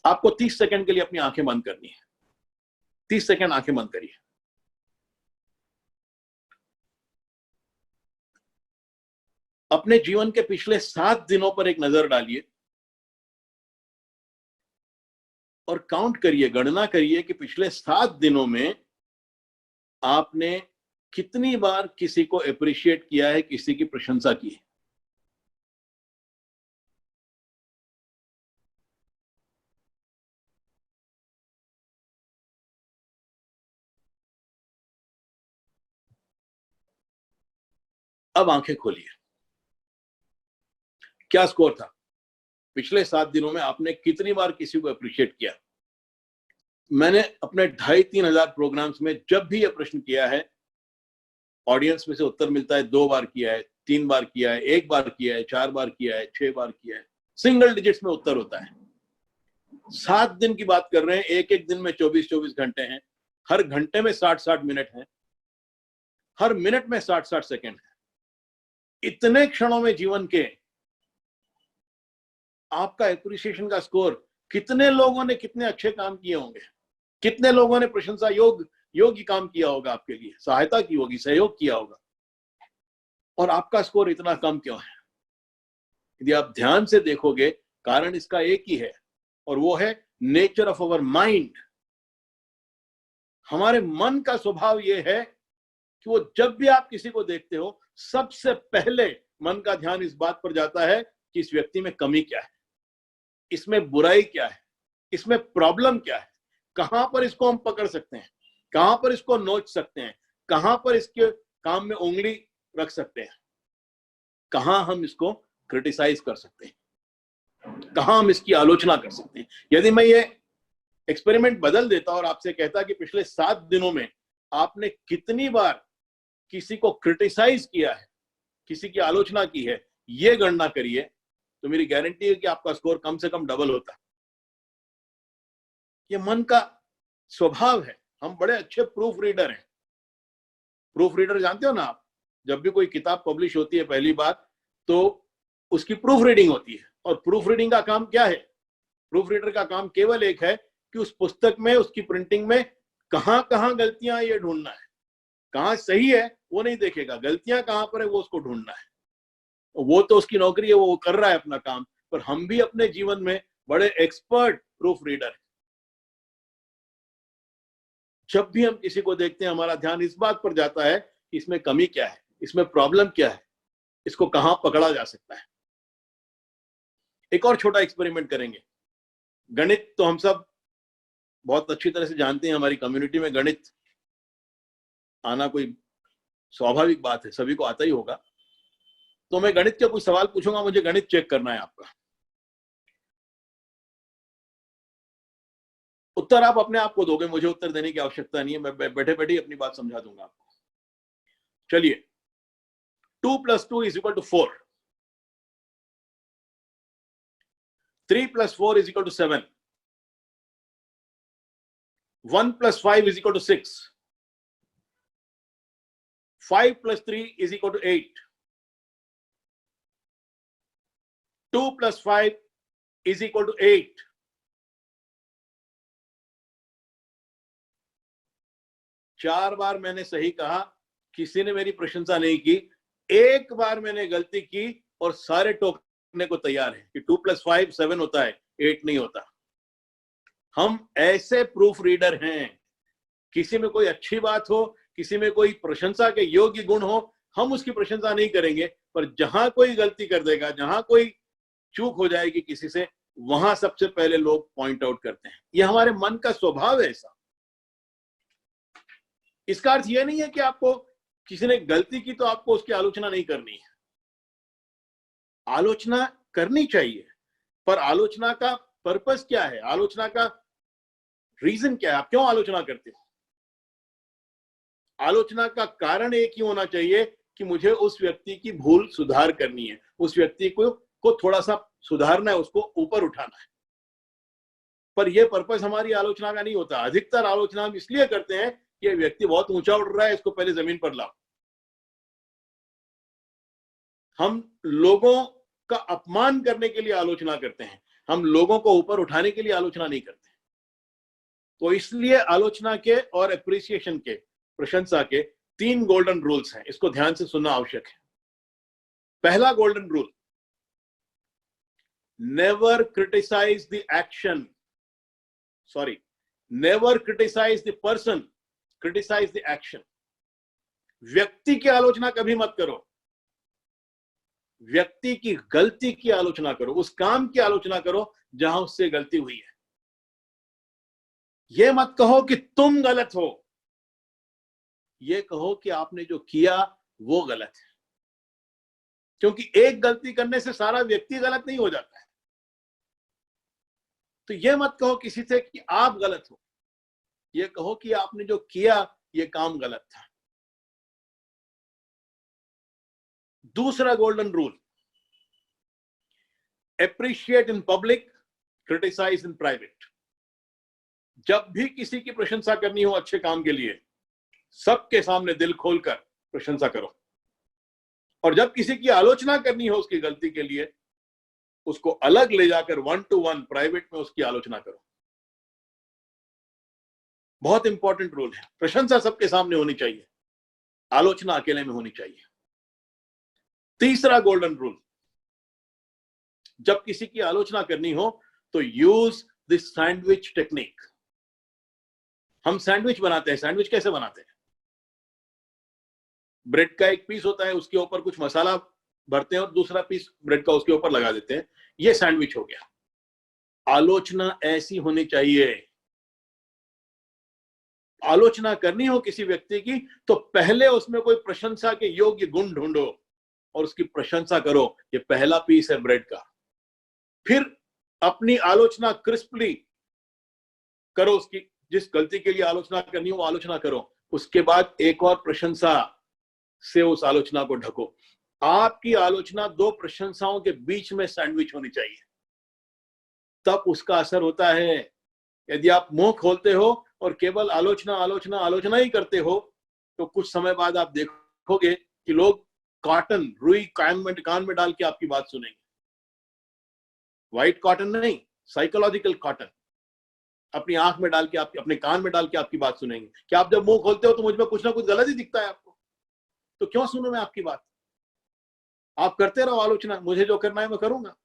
आपको 30 सेकंड के लिए अपनी आंखें बंद करनी है। 30 सेकंड आंखें बंद करिए। अपने जीवन के पिछले 7 दिनों पर एक नजर डालिए और काउंट करिए, गणना करिए कि पिछले 7 दिनों में आपने कितनी बार किसी को अप्रिशिएट किया है, किसी की प्रशंसा की है। अब आंखें खोलिए। क्या स्कोर था? पिछले 7 दिनों में आपने कितनी बार किसी को अप्रिशिएट किया? मैंने अपने 2,500-3 हजार प्रोग्राम्स में जब भी यह प्रश्न किया है, ऑडियंस में से उत्तर मिलता है 2 बार किया है, 3 बार किया है, 1 बार किया है, 4 बार किया है, 6 बार किया है, सिंगल डिजिट्स में उत्तर होता है। 7 दिन की बात कर रहे हैं, एक एक दिन में 24-24 घंटे हैं, हर घंटे में 60-60 मिनट हैं, हर मिनट में 60-60 सेकेंड है। इतने क्षणों में जीवन के आपका एप्रिसिएशन का स्कोर, कितने लोगों ने कितने अच्छे काम किए होंगे, कितने लोगों ने प्रशंसा योग्य काम किया होगा, आपके लिए सहायता की होगी, सहयोग किया होगा, और आपका स्कोर इतना कम क्यों है? यदि आप ध्यान से देखोगे, कारण इसका एक ही है, और वो है नेचर ऑफ अवर माइंड। हमारे मन का स्वभाव यह है कि वो जब भी आप किसी को देखते हो, सबसे पहले मन का ध्यान इस बात पर जाता है कि इस व्यक्ति में कमी क्या है, इसमें बुराई क्या है, इसमें प्रॉब्लम क्या है, कहां पर इसको हम पकड़ सकते हैं, कहां पर इसको नोच सकते हैं, कहां पर इसके काम में उंगली रख सकते हैं, कहां हम इसको क्रिटिसाइज कर सकते हैं, कहां हम इसकी आलोचना कर सकते हैं। यदि मैं ये एक्सपेरिमेंट बदल देता और आपसे कहता कि पिछले 7 दिनों में आपने कितनी बार किसी को क्रिटिसाइज किया है, किसी की आलोचना की है, ये गणना करिए, तो मेरी गारंटी है कि आपका स्कोर कम से कम डबल होता। ये मन का स्वभाव है। हम बड़े अच्छे प्रूफ रीडर हैं। प्रूफ रीडर जानते हो ना आप? जब भी कोई किताब पब्लिश होती है पहली बात, तो उसकी प्रूफ रीडिंग होती है। और प्रूफ रीडिंग का काम क्या है? प्रूफ रीडर का काम केवल एक है कि उस पुस्तक में, उसकी प्रिंटिंग में कहां कहां गलतियां, ये ढूंढना है। कहां सही है वो नहीं देखेगा, गलतियां कहां पर है वो उसको ढूंढना है। वो तो उसकी नौकरी है, वो कर रहा है अपना काम। पर हम भी अपने जीवन में बड़े एक्सपर्ट प्रूफ रीडर हैं। जब भी हम किसी को देखते हैं, हमारा ध्यान इस बात पर जाता है कि इसमें कमी क्या है, इसमें प्रॉब्लम क्या है, इसको कहां पकड़ा जा सकता है। एक और छोटा एक्सपेरिमेंट करेंगे। गणित तो हम सब बहुत अच्छी तरह से जानते हैं, हमारी कम्युनिटी में गणित आना कोई स्वाभाविक बात है, सभी को आता ही होगा। तो मैं गणित के कुछ सवाल पूछूंगा, मुझे गणित चेक करना है आपका। उत्तर आप अपने आप को दोगे, मुझे उत्तर देने की आवश्यकता नहीं है, मैं बैठे बैठे अपनी बात समझा दूंगा आपको। चलिए, 2 + 2 = 4, 3 + 4 = 7, 1 + 5 = 6, 5 + 3 = 8, 2 + 5 = 8। चार बार मैंने सही कहा, किसी ने मेरी प्रशंसा नहीं की। एक बार मैंने गलती की और सारे टोकने को तैयार हैं कि 2 + 5 7 होता है, 8 नहीं होता। हम ऐसे प्रूफ रीडर हैं। किसी में कोई अच्छी बात हो, किसी में कोई प्रशंसा के योग्य गुण हो, हम उसकी प्रशंसा नहीं करेंगे। पर जहां कोई गलती कर देगा, जहां कोई चूक हो जाएगी किसी से, वहां सबसे पहले लोग पॉइंट आउट करते हैं। यह हमारे मन का स्वभाव है ऐसा। इसका अर्थ यह नहीं है कि आपको किसी ने गलती की तो आपको उसकी आलोचना नहीं करनी है। आलोचना करनी चाहिए, पर आलोचना का पर्पस क्या है, आलोचना का रीजन क्या है, आप क्यों आलोचना करते हो? आलोचना का कारण एक ही होना चाहिए कि मुझे उस व्यक्ति की भूल सुधार करनी है, उस व्यक्ति को थोड़ा सा सुधारना है, उसको ऊपर उठाना है। पर यह पर्पस हमारी आलोचना का नहीं होता। अधिकतर आलोचना हम इसलिए करते हैं कि यह व्यक्ति बहुत ऊंचा उड़ रहा है, इसको पहले जमीन पर लाओ। हम लोगों का अपमान करने के लिए आलोचना करते हैं, हम लोगों को ऊपर उठाने के लिए आलोचना नहीं करते। तो इसलिए आलोचना के और एप्रिसिएशन के, प्रशंसा के 3 गोल्डन रूल्स हैं। इसको ध्यान से सुनना आवश्यक है। पहला golden rule, never criticise the action, sorry, never criticise the person, criticise the action. व्यक्ति की आलोचना कभी मत करो, व्यक्ति की गलती की आलोचना करो, उस काम की आलोचना करो जहां उससे गलती हुई है। यह मत कहो कि तुम गलत हो, यह कहो कि आपने जो किया वो गलत है। क्योंकि एक गलती करने से सारा व्यक्ति गलत नहीं हो जाता है। तो यह मत कहो किसी से कि आप गलत हो, यह कहो कि आपने जो किया यह काम गलत था। दूसरा golden rule, appreciate in public, criticise in private. जब भी किसी की प्रशंसा करनी हो अच्छे काम के लिए, सबके सामने दिल खोलकर प्रशंसा करो। और जब किसी की आलोचना करनी हो उसकी गलती के लिए, उसको अलग ले जाकर 1 to 1 प्राइवेट में उसकी आलोचना करो। बहुत इंपॉर्टेंट रूल है। प्रशंसा सबके सामने होनी चाहिए, आलोचना अकेले में होनी चाहिए। तीसरा गोल्डन रूल, जब किसी की आलोचना करनी हो तो यूज द सैंडविच टेक्निक। हम सैंडविच बनाते हैं। सैंडविच कैसे बनाते हैं? ब्रेड का एक पीस होता है, उसके ऊपर कुछ मसाला भरते हैं और दूसरा पीस ब्रेड का उसके ऊपर लगा देते हैं, यह सैंडविच हो गया। आलोचना ऐसी होनी चाहिए। आलोचना करनी हो किसी व्यक्ति की तो पहले उसमें कोई प्रशंसा के योग्य गुण ढूंढो और उसकी प्रशंसा करो। ये पहला पीस है ब्रेड का। फिर अपनी आलोचना क्रिस्पली करो, उसकी जिस गलती के लिए आलोचना करनी हो वो आलोचना करो। उसके बाद एक और प्रशंसा से उस आलोचना को ढको। आपकी आलोचना 2 प्रशंसाओं के बीच में सैंडविच होनी चाहिए, तब उसका असर होता है। यदि आप मुंह खोलते हो और केवल आलोचना आलोचना आलोचना ही करते हो तो कुछ समय बाद आप देखोगे कि लोग कॉटन, रुई कान में डाल के आपकी बात सुनेंगे। व्हाइट कॉटन नहीं, साइकोलॉजिकल कॉटन। अपनी आंख में डाल के, आपके अपने कान में डाल के आपकी बात सुनेंगे? क्या आप जब मुंह खोलते हो तो मुझ में कुछ ना कुछ गलत ही दिखता है आपको? तो क्यों सुनूं मैं आपकी बात? आप करते रहो आलोचना, मुझे जो करना है मैं करूंगा।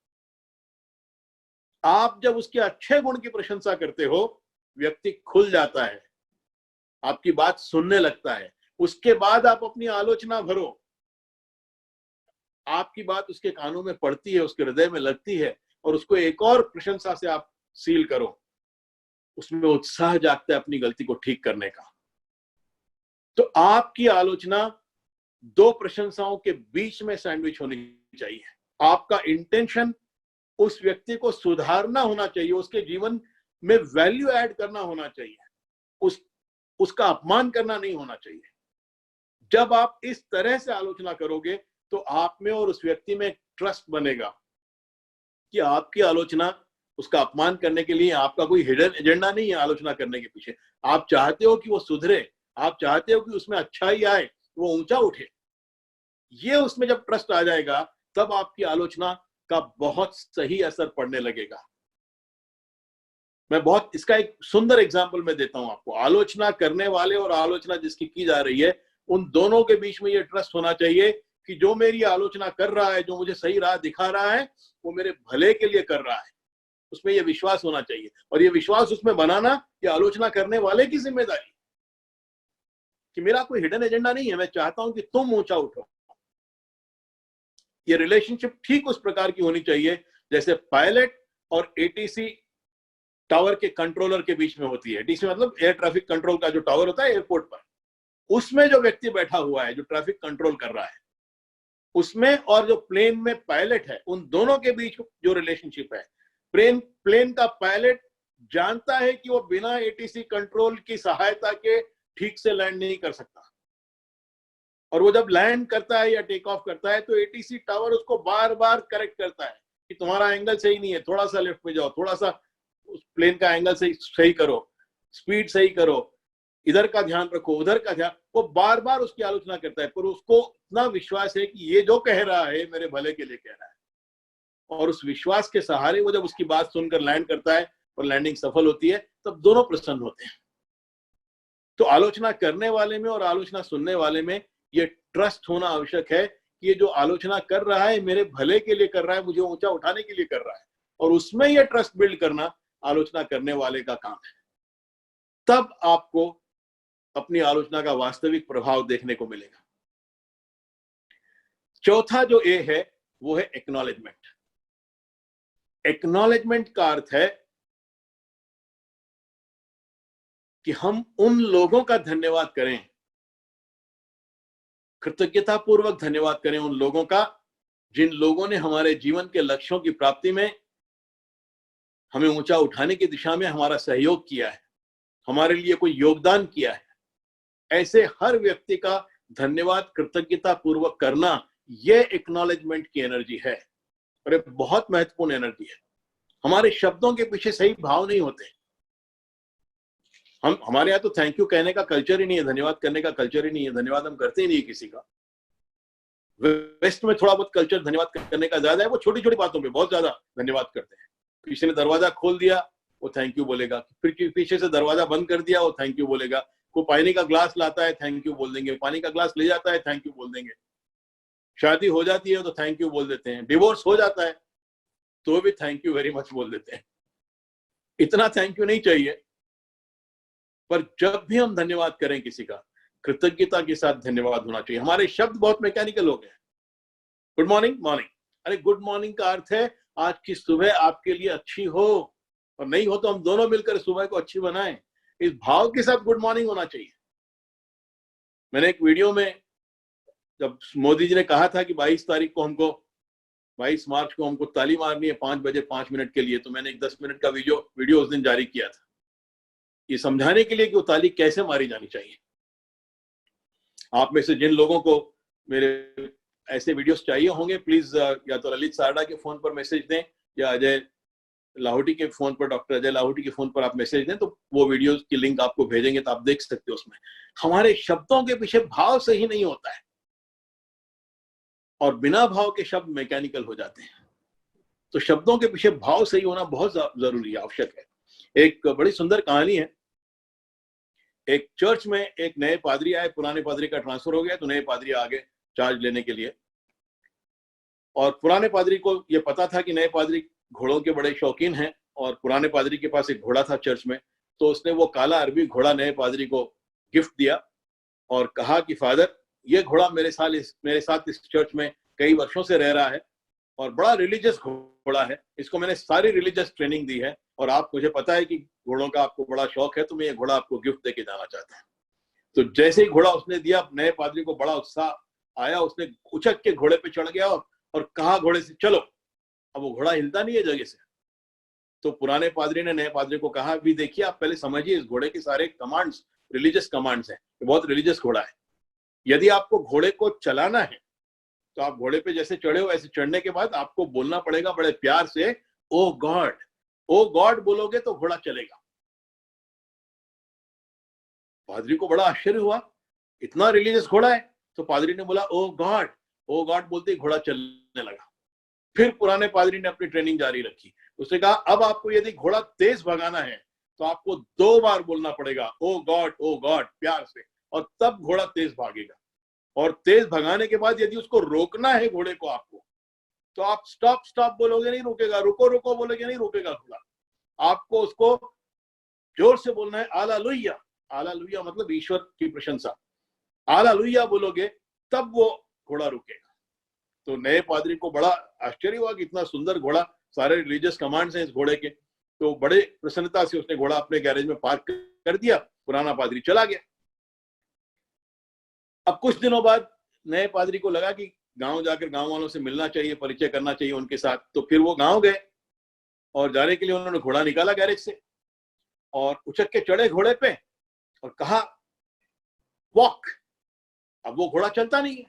आप जब उसके अच्छे गुण की प्रशंसा करते हो, व्यक्ति खुल जाता है, आपकी बात सुनने लगता है। उसके बाद आप अपनी आलोचना भरो, आपकी बात उसके कानों में पड़ती है, उसके हृदय में लगती है, और उसको एक और प्रशंसा से आप सील करो, उसमें उत्साह जागता है अपनी गलती को ठीक करने का। तो आपकी आलोचना दो प्रशंसाओं के बीच में सैंडविच होनी चाहिए। आपका इंटेंशन उस व्यक्ति को सुधारना होना चाहिए, उसके जीवन में वैल्यू ऐड करना होना चाहिए, उसका अपमान करना नहीं होना चाहिए। जब आप इस तरह से आलोचना करोगे तो आप में और उस व्यक्ति में ट्रस्ट बनेगा कि आपकी आलोचना उसका अपमान करने के लिए, आपका कोई हिडन एजेंडा नहीं है आलोचना करने के पीछे। आप चाहते हो कि वो सुधरे, आप चाहते हो कि उसमें अच्छाई आए, वो ऊंचा उठे। ये उसमें जब ट्रस्ट आ जाएगा तब आपकी आलोचना का बहुत सही असर पड़ने लगेगा। मैं बहुत इसका एक सुंदर एग्जाम्पल मैं देता हूं आपको। आलोचना करने वाले और आलोचना जिसकी की जा रही है, उन दोनों के बीच में ये ट्रस्ट होना चाहिए कि जो मेरी आलोचना कर रहा है, जो मुझे सही राह दिखा रहा है, वो मेरे भले के लिए कर रहा है। उसमें ये विश्वास होना चाहिए, और ये विश्वास उसमें बनाना ये आलोचना करने वाले की जिम्मेदारी, कि मेरा कोई हिडन एजेंडा नहीं है, मैं चाहता हूं कि तुम ऊंचा उठो। ये रिलेशनशिप ठीक उस प्रकार की होनी चाहिए जैसे पायलट और एटीसी टावर के कंट्रोलर के बीच में होती है। एटीसी मतलब एयर ट्रैफिक कंट्रोल का जो टावर होता है एयरपोर्ट पर, उसमें जो व्यक्ति बैठा हुआ है जो ट्रैफिक कंट्रोल कर रहा है, उसमें और जो प्लेन में पायलट है, उन दोनों के बीच जो रिलेशनशिप है, प्लेन का पायलट जानता है कि वो बिना एटीसी कंट्रोल की सहायता के ठीक से लैंड नहीं कर सकता, और वो जब लैंड करता है या टेक ऑफ करता है तो एटीसी टावर उसको बार बार करेक्ट करता है कि तुम्हारा एंगल सही नहीं है, थोड़ा सा लेफ्ट में जाओ, थोड़ा सा उस प्लेन का एंगल सही करो, स्पीड सही करो, इधर का ध्यान रखो, उधर का ध्यान। वो बार बार उसकी आलोचना करता है, पर उसको इतना विश्वास है कि ये जो कह रहा है मेरे भले के लिए कह रहा है, और उस विश्वास के सहारे वो जब उसकी बात सुनकर लैंड करता है और लैंडिंग सफल होती है, तब दोनों प्रसन्न होते हैं। तो आलोचना करने वाले में और आलोचना सुनने वाले में ये ट्रस्ट होना आवश्यक है कि ये जो आलोचना कर रहा है मेरे भले के लिए कर रहा है, मुझे ऊंचा उठाने के लिए कर रहा है, और उसमें ये ट्रस्ट बिल्ड करना आलोचना करने वाले का काम है। तब आपको अपनी आलोचना का वास्तविक प्रभाव देखने को मिलेगा। चौथा जो ए है वो है एक्नॉलेजमेंट। एक्नॉलेजमेंट का अर्थ है कि हम उन लोगों का धन्यवाद करें, कृतज्ञतापूर्वक धन्यवाद करें उन लोगों का जिन लोगों ने हमारे जीवन के लक्ष्यों की प्राप्ति में हमें ऊंचा उठाने की दिशा में हमारा सहयोग किया है, हमारे लिए कोई योगदान किया है। ऐसे हर व्यक्ति का धन्यवाद कृतज्ञता पूर्वक करना, यह एक्नॉलेजमेंट की एनर्जी है, और ये बहुत महत्वपूर्ण एनर्जी है। हमारे शब्दों के पीछे सही भाव नहीं होते। हमारे यहाँ तो थैंक यू कहने का कल्चर ही नहीं है, धन्यवाद करने का कल्चर ही नहीं है, धन्यवाद हम करते ही नहीं किसी का। वेस्ट में थोड़ा बहुत कल्चर धन्यवाद करने का ज्यादा है, वो छोटी छोटी बातों पे बहुत ज्यादा धन्यवाद करते हैं। किसी ने दरवाजा खोल दिया वो थैंक यू बोलेगा, फिर पीछे से दरवाजा बंद कर दिया वो थैंक यू बोलेगा, कोई पानी का ग्लास लाता है थैंक यू बोल देंगे, पानी का ग्लास ले जाता है थैंक यू बोल देंगे, शादी हो जाती है तो थैंक यू बोल देते हैं, डिवोर्स हो जाता है तो भी थैंक यू वेरी मच बोल देते हैं। इतना थैंक यू नहीं चाहिए, पर जब भी हम धन्यवाद करें किसी का, कृतज्ञता के साथ धन्यवाद होना चाहिए। हमारे शब्द बहुत मैकेनिकल हो गए। गुड मॉर्निंग, मॉर्निंग, अरे गुड मॉर्निंग का अर्थ है आज की सुबह आपके लिए अच्छी हो, और नहीं हो तो हम दोनों मिलकर सुबह को अच्छी बनाएं। इस भाव के साथ गुड मॉर्निंग होना चाहिए। मैंने एक वीडियो में, जब मोदी जी ने कहा था कि 22 मार्च को हमको ताली मारनी है 5 बजे 5 मिनट के लिए, तो मैंने एक 10 मिनट का वीडियो उस दिन जारी किया था, ये समझाने के लिए कि वो ताली कैसे मारी जानी चाहिए। आप में से जिन लोगों को मेरे ऐसे वीडियोस चाहिए होंगे, प्लीज या तो ललित सारडा के फोन पर मैसेज दें, या अजय लाहौटी के फोन पर, डॉक्टर अजय लाहौटी के फोन पर आप मैसेज दें, तो वो वीडियोस की लिंक आपको भेजेंगे तो आप देख सकते हो। उसमें हमारे शब्दों के पीछे भाव सही नहीं होता है, और बिना भाव के शब्द मैकेनिकल हो जाते हैं। तो शब्दों के पीछे भाव सही होना बहुत जरूरी है, आवश्यक है। एक बड़ी सुंदर कहानी है। एक चर्च में एक नए पादरी आए, पुराने पादरी का ट्रांसफर हो गया तो नए पादरी आ गए चार्ज लेने के लिए। और पुराने पादरी को यह पता था कि नए पादरी घोड़ों के बड़े शौकीन हैं, और पुराने पादरी के पास एक घोड़ा था चर्च में, तो उसने वो काला अरबी घोड़ा नए पादरी को गिफ्ट दिया और कहा कि फादर, ये घोड़ा मेरे साथ इस चर्च में कई वर्षों से रह रहा है और बड़ा रिलीजियस घोड़ा है, इसको मैंने सारी रिलीजियस ट्रेनिंग दी है, और आप मुझे पता है कि घोड़ों का आपको बड़ा शौक है, तो मैं ये घोड़ा आपको गिफ्ट देके जाना चाहता हूँ। तो जैसे ही घोड़ा उसने दिया, नए पादरी को बड़ा उत्साह आया, उसने उछक के घोड़े पे चढ़ गया और कहा घोड़े से, चलो। अब वो घोड़ा हिलता नहीं है जगह से। तो पुराने पादरी ने नए पादरी को कहा, भी देखिए, आप पहले समझिए, इस घोड़े के सारे कमांड्स रिलीजियस कमांड्स हैं, बहुत रिलीजियस घोड़ा है। यदि आपको घोड़े को चलाना है तो आप घोड़े पे जैसे चढ़े हो ऐसे चढ़ने के बाद आपको बोलना पड़ेगा बड़े प्यार से, ओ गॉड। ओ गॉड बोलोगे तो घोड़ा चलेगा। पादरी को बड़ा आश्चर्य हुआ, इतना रिलीजियस घोड़ा है। तो पादरी ने बोला, ओ गॉड। ओ गॉड बोलते ही घोड़ा चलने लगा। फिर पुराने पादरी ने अपनी ट्रेनिंग जारी रखी। उसने कहा, अब आपको यदि घोड़ा तेज भगाना है तो आपको 2 बार बोलना पड़ेगा, ओ गॉड, प्यार से, और तब घोड़ा तेज भागेगा। और तेज भगाने के बाद यदि उसको रोकना है घोड़े को आपको, तो आप स्टॉप स्टॉप बोलोगे, नहीं रुकेगा, रुको रुको बोलोगे, नहीं रुकेगा घोड़ा। आपको उसको जोर से बोलना है, आलालुया। आलालुया मतलब ईश्वर की प्रशंसा। आलालुया बोलोगे तब वो घोड़ा रुकेगा। तो नए पादरी को बड़ा आश्चर्य हुआ कि इतना सुंदर घोड़ा, सारे रिलीजियस कमांड्स हैं इस घोड़े के। तो बड़े प्रसन्नता से उसने घोड़ा अपने गैरेज में पार्क कर दिया, पुराना पादरी चला गया। अब कुछ दिनों बाद नए पादरी को लगा कि गांव जाकर गांव वालों से मिलना चाहिए, परिचय करना चाहिए उनके साथ। तो फिर वो गांव गए और जाने के लिए उन्होंने घोड़ा निकाला गैरेज से और उछक के चढ़े घोड़े पे और कहा, वॉक। अब वो घोड़ा चलता नहीं है।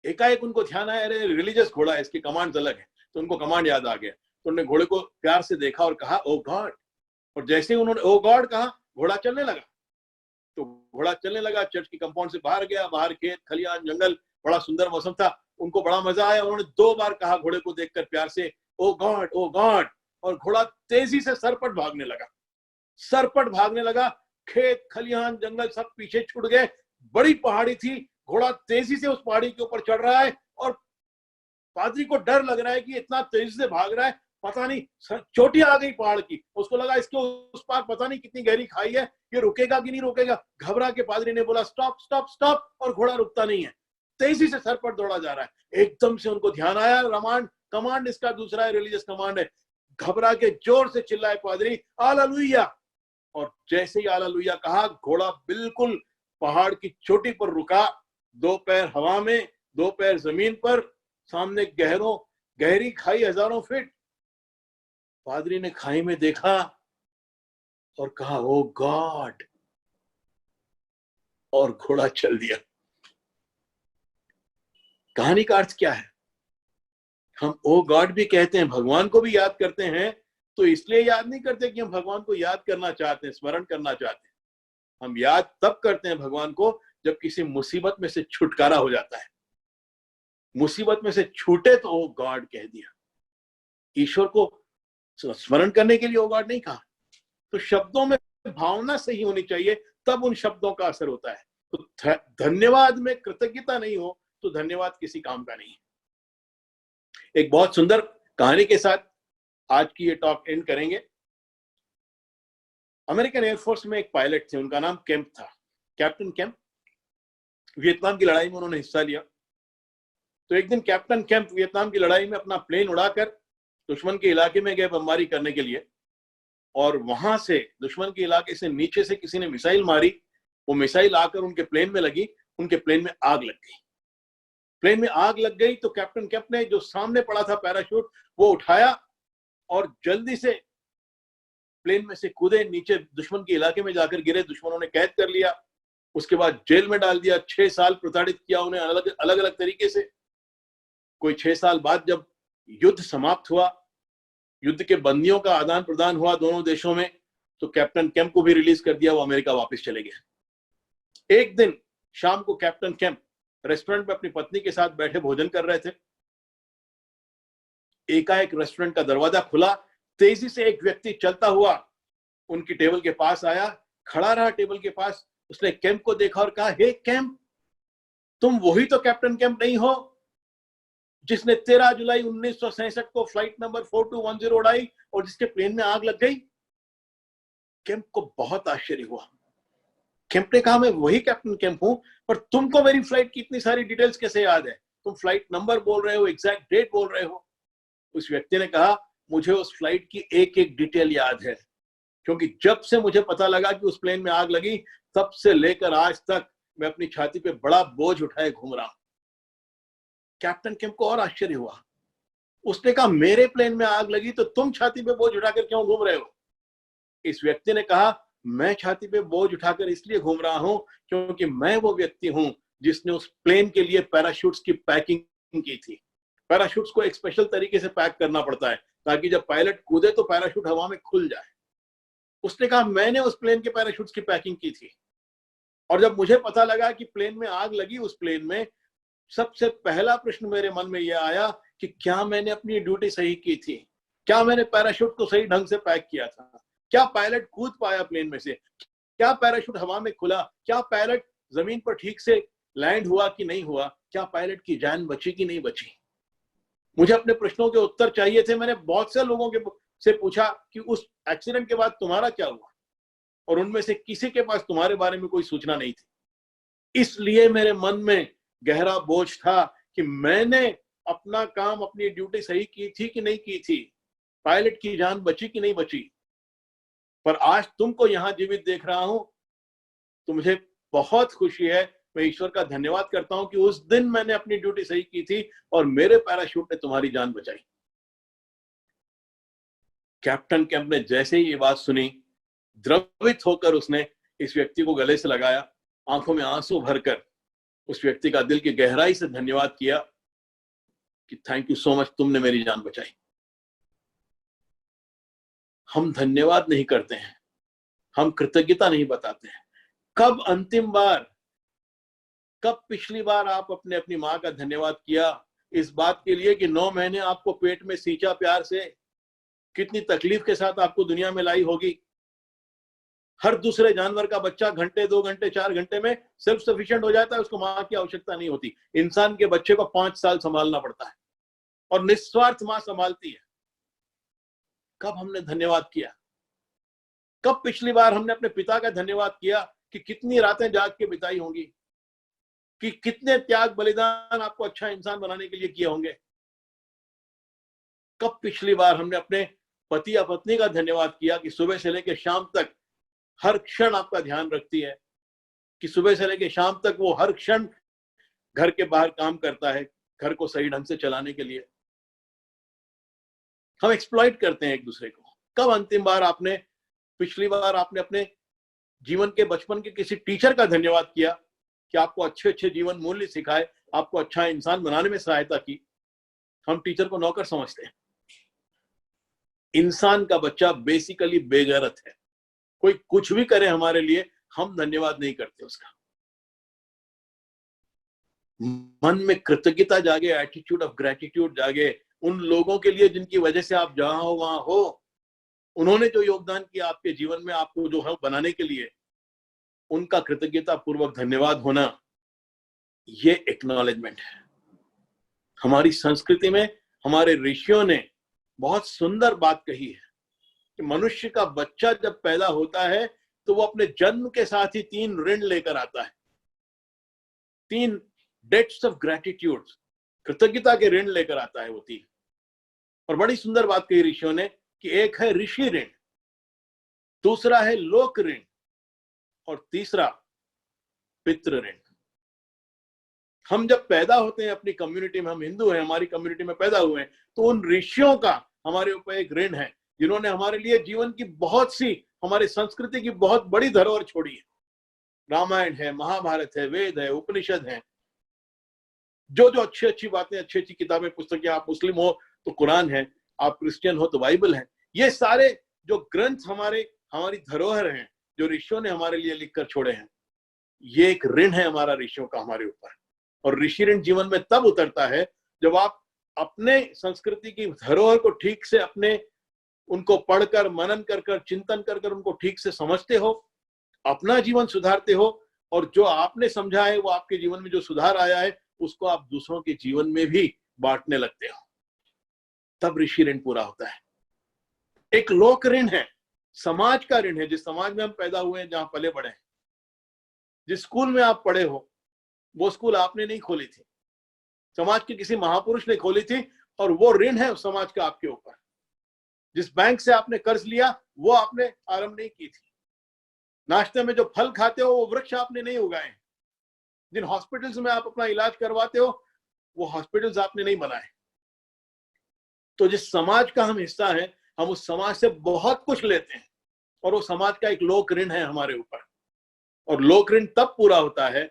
एकाएक उनको ध्यान आया, अरे रिलीजियस घोड़ा है, इसके कमांड अलग है। तो उनको कमांड याद आ गया। तो उन्होंने घोड़े को प्यार से देखा और कहा, ओ गॉड। और जैसे ही उन्होंने ओ गॉड कहा, घोड़ा चलने लगा। तो घोड़ा चलने लगा, चर्च की कंपाउंड से बाहर गया। बाहर खेत खलियान जंगल, बड़ा सुंदर मौसम था। उनको बड़ा मजा आया। उन्होंने 2 बार कहा घोड़े को देखकर प्यार से, ओ गॉड, ओ गॉड। और घोड़ा तेजी से सरपट भागने लगा। खेत खलिहान जंगल सब पीछे छूट गए। बड़ी पहाड़ी थी, घोड़ा तेजी से उस पहाड़ी के ऊपर चढ़ रहा है और पादरी को डर लग रहा है कि इतना तेजी से भाग रहा है, पता नहीं चोटी आ गई पहाड़ की। उसको लगा इसके उस पार पता नहीं कितनी गहरी खाई है, ये रुकेगा कि नहीं रुकेगा। घबरा के पादरी ने बोला, स्टॉप स्टॉप स्टॉप, और घोड़ा रुकता नहीं है, तेजी से सर पर दौड़ा जा रहा है। एकदम से उनको ध्यान आया, कमांड इसका दूसरा है, रिलीजियस कमांड है। घबरा के जोर से चिल्लाए पादरी, हालेलुया। और जैसे ही हालेलुया कहा, घोड़ा बिल्कुल पहाड़ की चोटी पर रुका, 2 पैर हवा में, 2 पैर जमीन पर, सामने गहरी खाई, हजारों फीट। पादरी ने खाई में देखा और कहा, ओ गॉड, और घोड़ा चल दिया। कहानी का अर्थ क्या है? हम ओ गॉड भी कहते हैं, भगवान को भी याद करते हैं, तो इसलिए याद नहीं करते कि हम भगवान को याद करना चाहते हैं, स्मरण करना चाहते हैं। हम याद तब करते हैं भगवान को जब किसी मुसीबत में से छुटकारा हो जाता है। मुसीबत में से छूटे तो ओ गॉड कह दिया। ईश्वर को स्मरण करने के लिए ओ गॉड नहीं कहा। तो शब्दों में भावना सही होनी चाहिए, तब उन शब्दों का असर होता है। तो धन्यवाद में कृतज्ञता नहीं हो तो धन्यवाद किसी काम का नहीं है। एक बहुत सुंदर कहानी के साथ आज की ये टॉक एंड करेंगे। अमेरिकन एयरफोर्स में एक पायलट थे, उनका नाम केम्प था, कैप्टन केम्प। वियतनाम की लड़ाई में उन्होंने हिस्सा लिया। तो एक दिन कैप्टन केम्प वियतनाम की लड़ाई में अपना प्लेन उड़ाकर दुश्मन के इलाके में गए बमबारी करने के लिए, और वहां से दुश्मन के इलाके से नीचे से किसी ने मिसाइल मारी। वो मिसाइल आकर उनके प्लेन में लगी, उनके प्लेन में आग लग गई। प्लेन में आग लग गई तो कैप्टन केम्प ने जो सामने पड़ा था पैराशूट, वो उठाया और जल्दी से प्लेन में से कूदे, नीचे दुश्मन के इलाके में जाकर गिरे। दुश्मनों ने कैद कर लिया, उसके बाद जेल में डाल दिया। 6 साल प्रताड़ित किया उन्हें अलग अलग तरीके से। कोई 6 साल बाद जब युद्ध समाप्त हुआ, युद्ध के बंदियों का आदान प्रदान हुआ दोनों देशों में, तो कैप्टन केम्प को भी रिलीज कर दिया, वो अमेरिका वापस चले गए। एक दिन शाम को कैप्टन केम्प रेस्टोरेंट में अपनी पत्नी के साथ बैठे भोजन कर रहे थे। एकाएक रेस्टोरेंट का दरवाजा खुला, तेजी से एक व्यक्ति चलता हुआ उनकी टेबल के पास आया, खड़ा रहा टेबल के पास। उसने केम्प को देखा और कहा, हे केम्प, तुम वही तो कैप्टन केम्प नहीं हो जिसने 13 जुलाई 1967 को फ्लाइट नंबर 4210 उड़ाई और जिसके प्लेन में आग लग गई? केम्प को बहुत आश्चर्य हुआ। केम्प ने कहा, मैं वही कैप्टन केम्प हूं, पर तुमको मेरी फ्लाइट की इतनी सारी डिटेल्स कैसे याद है? तुम फ्लाइट नंबर बोल रहे हो, एग्जैक्ट डेट बोल रहे हो। उस व्यक्ति ने कहा, मुझे उस फ्लाइट की एक एक डिटेल याद है, क्योंकि जब से मुझे पता लगा कि उस प्लेन में आग लगी, तब से लेकर आज तक मैं अपनी छाती पे बड़ा बोझ उठाए घूम रहा हूं। कैप्टन केम्प को और आश्चर्य हुआ। उसने कहा, मेरे प्लेन में आग लगी तो तुम छाती पे बोझ उठाकर क्यों घूम रहे हो? इस व्यक्ति ने कहा, मैं छाती पे बोझ उठाकर इसलिए घूम रहा हूं क्योंकि मैं वो व्यक्ति हूं जिसने उस प्लेन के लिए पैराशूट्स की पैकिंग की थी। पैराशूट्स को एक स्पेशल तरीके से पैक करना पड़ता है ताकि जब पायलट कूदे तो पैराशूट हवा में खुल जाए। उसने कहा, मैंने उस प्लेन के पैराशूट्स की पैकिंग की थी, और जब मुझे पता लगा कि प्लेन में आग लगी, उस प्लेन में, सबसे पहला प्रश्न मेरे मन में यह आया कि क्या मैंने अपनी ड्यूटी सही की थी? क्या मैंने पैराशूट को सही ढंग से पैक किया था? क्या पायलट कूद पाया प्लेन में से? क्या पैराशूट हवा में खुला? क्या पायलट जमीन पर ठीक से लैंड हुआ कि नहीं हुआ? क्या पायलट की जान बची कि नहीं बची? मुझे अपने प्रश्नों के उत्तर चाहिए थे। मैंने बहुत से लोगों के से पूछा कि उस एक्सीडेंट के बाद तुम्हारा क्या हुआ, और उनमें से किसी के पास तुम्हारे बारे में कोई सूचना नहीं थी। इसलिए मेरे मन में गहरा बोझ था कि मैंने अपना काम, अपनी ड्यूटी सही की थी कि नहीं की थी, पायलट की जान बची कि नहीं बची। पर आज तुमको यहां जीवित देख रहा हूं तो मुझे बहुत खुशी है। मैं ईश्वर का धन्यवाद करता हूं कि उस दिन मैंने अपनी ड्यूटी सही की थी और मेरे पैराशूट ने तुम्हारी जान बचाई। कैप्टन केम्प ने जैसे ही ये बात सुनी, द्रवित होकर उसने इस व्यक्ति को गले से लगाया, आंखों में आंसू भरकर उस व्यक्ति का दिल की गहराई से धन्यवाद किया कि थैंक यू सो मच, तुमने मेरी जान बचाई। हम धन्यवाद नहीं करते हैं, हम कृतज्ञता नहीं बताते हैं। कब अंतिम बार, कब पिछली बार आप अपनी मां का धन्यवाद किया इस बात के लिए कि 9 महीने आपको पेट में सींचा प्यार से, कितनी तकलीफ के साथ आपको दुनिया में लाई होगी। हर दूसरे जानवर का बच्चा घंटे, 2 घंटे, 4 घंटे में सेल्फ सफिशिएंट हो जाता है, उसको मां की आवश्यकता नहीं होती। इंसान के बच्चे को 5 साल संभालना पड़ता है, और निस्वार्थ मां संभालती है। कब हमने धन्यवाद किया? कब पिछली बार हमने अपने पिता का धन्यवाद किया कि कितनी रातें जाग के बिताई होंगी, कि कितने त्याग बलिदान आपको अच्छा इंसान बनाने के लिए किए होंगे। कब पिछली बार हमने अपने पति या पत्नी का धन्यवाद किया कि सुबह से लेकर शाम तक हर क्षण आपका ध्यान रखती है, कि सुबह से लेकर शाम तक वो हर क्षण घर के बाहर काम करता है घर को सही ढंग से चलाने के लिए। हम एक्सप्लॉइट करते हैं एक दूसरे को। कब अंतिम बार आपने, पिछली बार आपने अपने जीवन के बचपन के किसी टीचर का धन्यवाद किया कि आपको अच्छे अच्छे जीवन मूल्य सिखाए, आपको अच्छा इंसान बनाने में सहायता की? हम टीचर को नौकर समझते हैं। इंसान का बच्चा बेसिकली बेगैरत है। कोई कुछ भी करे हमारे लिए, हम धन्यवाद नहीं करते उसका। मन में कृतज्ञता जागे, एटीट्यूड ऑफ ग्रेटिट्यूड जागे उन लोगों के लिए जिनकी वजह से आप जहां हो वहां हो। उन्होंने जो योगदान किया आपके जीवन में, आपको जो है बनाने के लिए, उनका कृतज्ञता पूर्वक धन्यवाद होना, ये एक्नॉलेजमेंट है। हमारी संस्कृति में हमारे ऋषियों ने बहुत सुंदर बात कही है कि मनुष्य का बच्चा जब पैदा होता है तो वो अपने जन्म के साथ ही 3 ऋण लेकर आता है, 3 डेट्स ऑफ ग्रेटिट्यूड, कृतज्ञता के ऋण लेकर आता है वो 3। और बड़ी सुंदर बात कही ऋषियों ने कि एक है ऋषि ऋण, दूसरा है लोक ऋण, और तीसरा पितृ ऋण। हम जब पैदा होते हैं अपनी कम्युनिटी में, हम हिंदू हैं, हमारी कम्युनिटी में पैदा हुए हैं, तो उन ऋषियों का हमारे ऊपर एक ऋण है जिन्होंने हमारे लिए जीवन की बहुत सी, हमारी संस्कृति की बहुत बड़ी धरोहर छोड़ी है। रामायण है, महाभारत है, वेद है, उपनिषद है, जो जो अच्छी अच्छी बातें, अच्छी अच्छी किताबें, पुस्तकें, आप मुस्लिम हो तो कुरान है, आप क्रिश्चियन हो तो बाइबल है। ये सारे जो ग्रंथ हमारी धरोहर हैं, जो ऋषियों ने हमारे लिए लिखकर छोड़े हैं, ये एक ऋण है हमारा ऋषियों का हमारे ऊपर। और ऋषि ऋण जीवन में तब उतरता है जब आप अपने संस्कृति की धरोहर को ठीक से अपने उनको पढ़कर, मनन कर कर, चिंतन कर कर उनको ठीक से समझते हो, अपना जीवन सुधारते हो, और जो आपने समझा है, वो आपके जीवन में जो सुधार आया है, उसको आप दूसरों के जीवन में भी बांटने लगते हो, तब ऋषि ऋण पूरा होता है। एक लोक ऋण है, समाज का ऋण है, जिस समाज में हम पैदा हुए हैं, जहां पले बड़े हैं। जिस स्कूल में आप पढ़े हो, वो स्कूल आपने नहीं खोली थी, समाज के किसी महापुरुष ने खोली थी, और वो ऋण है उस समाज का आपके ऊपर। जिस बैंक से आपने कर्ज लिया, वो आपने आरंभ नहीं की थी। नाश्ते में जो फल खाते हो, वो वृक्ष आपने नहीं उगाए। जिन हॉस्पिटल्स में आप अपना इलाज करवाते हो, वो हॉस्पिटल्स आपने नहीं बनाए। तो जिस समाज का हम हिस्सा हैं, हम उस समाज से बहुत कुछ लेते हैं, और वो समाज का एक लोक ऋण है हमारे ऊपर। और लोक ऋण तब पूरा होता है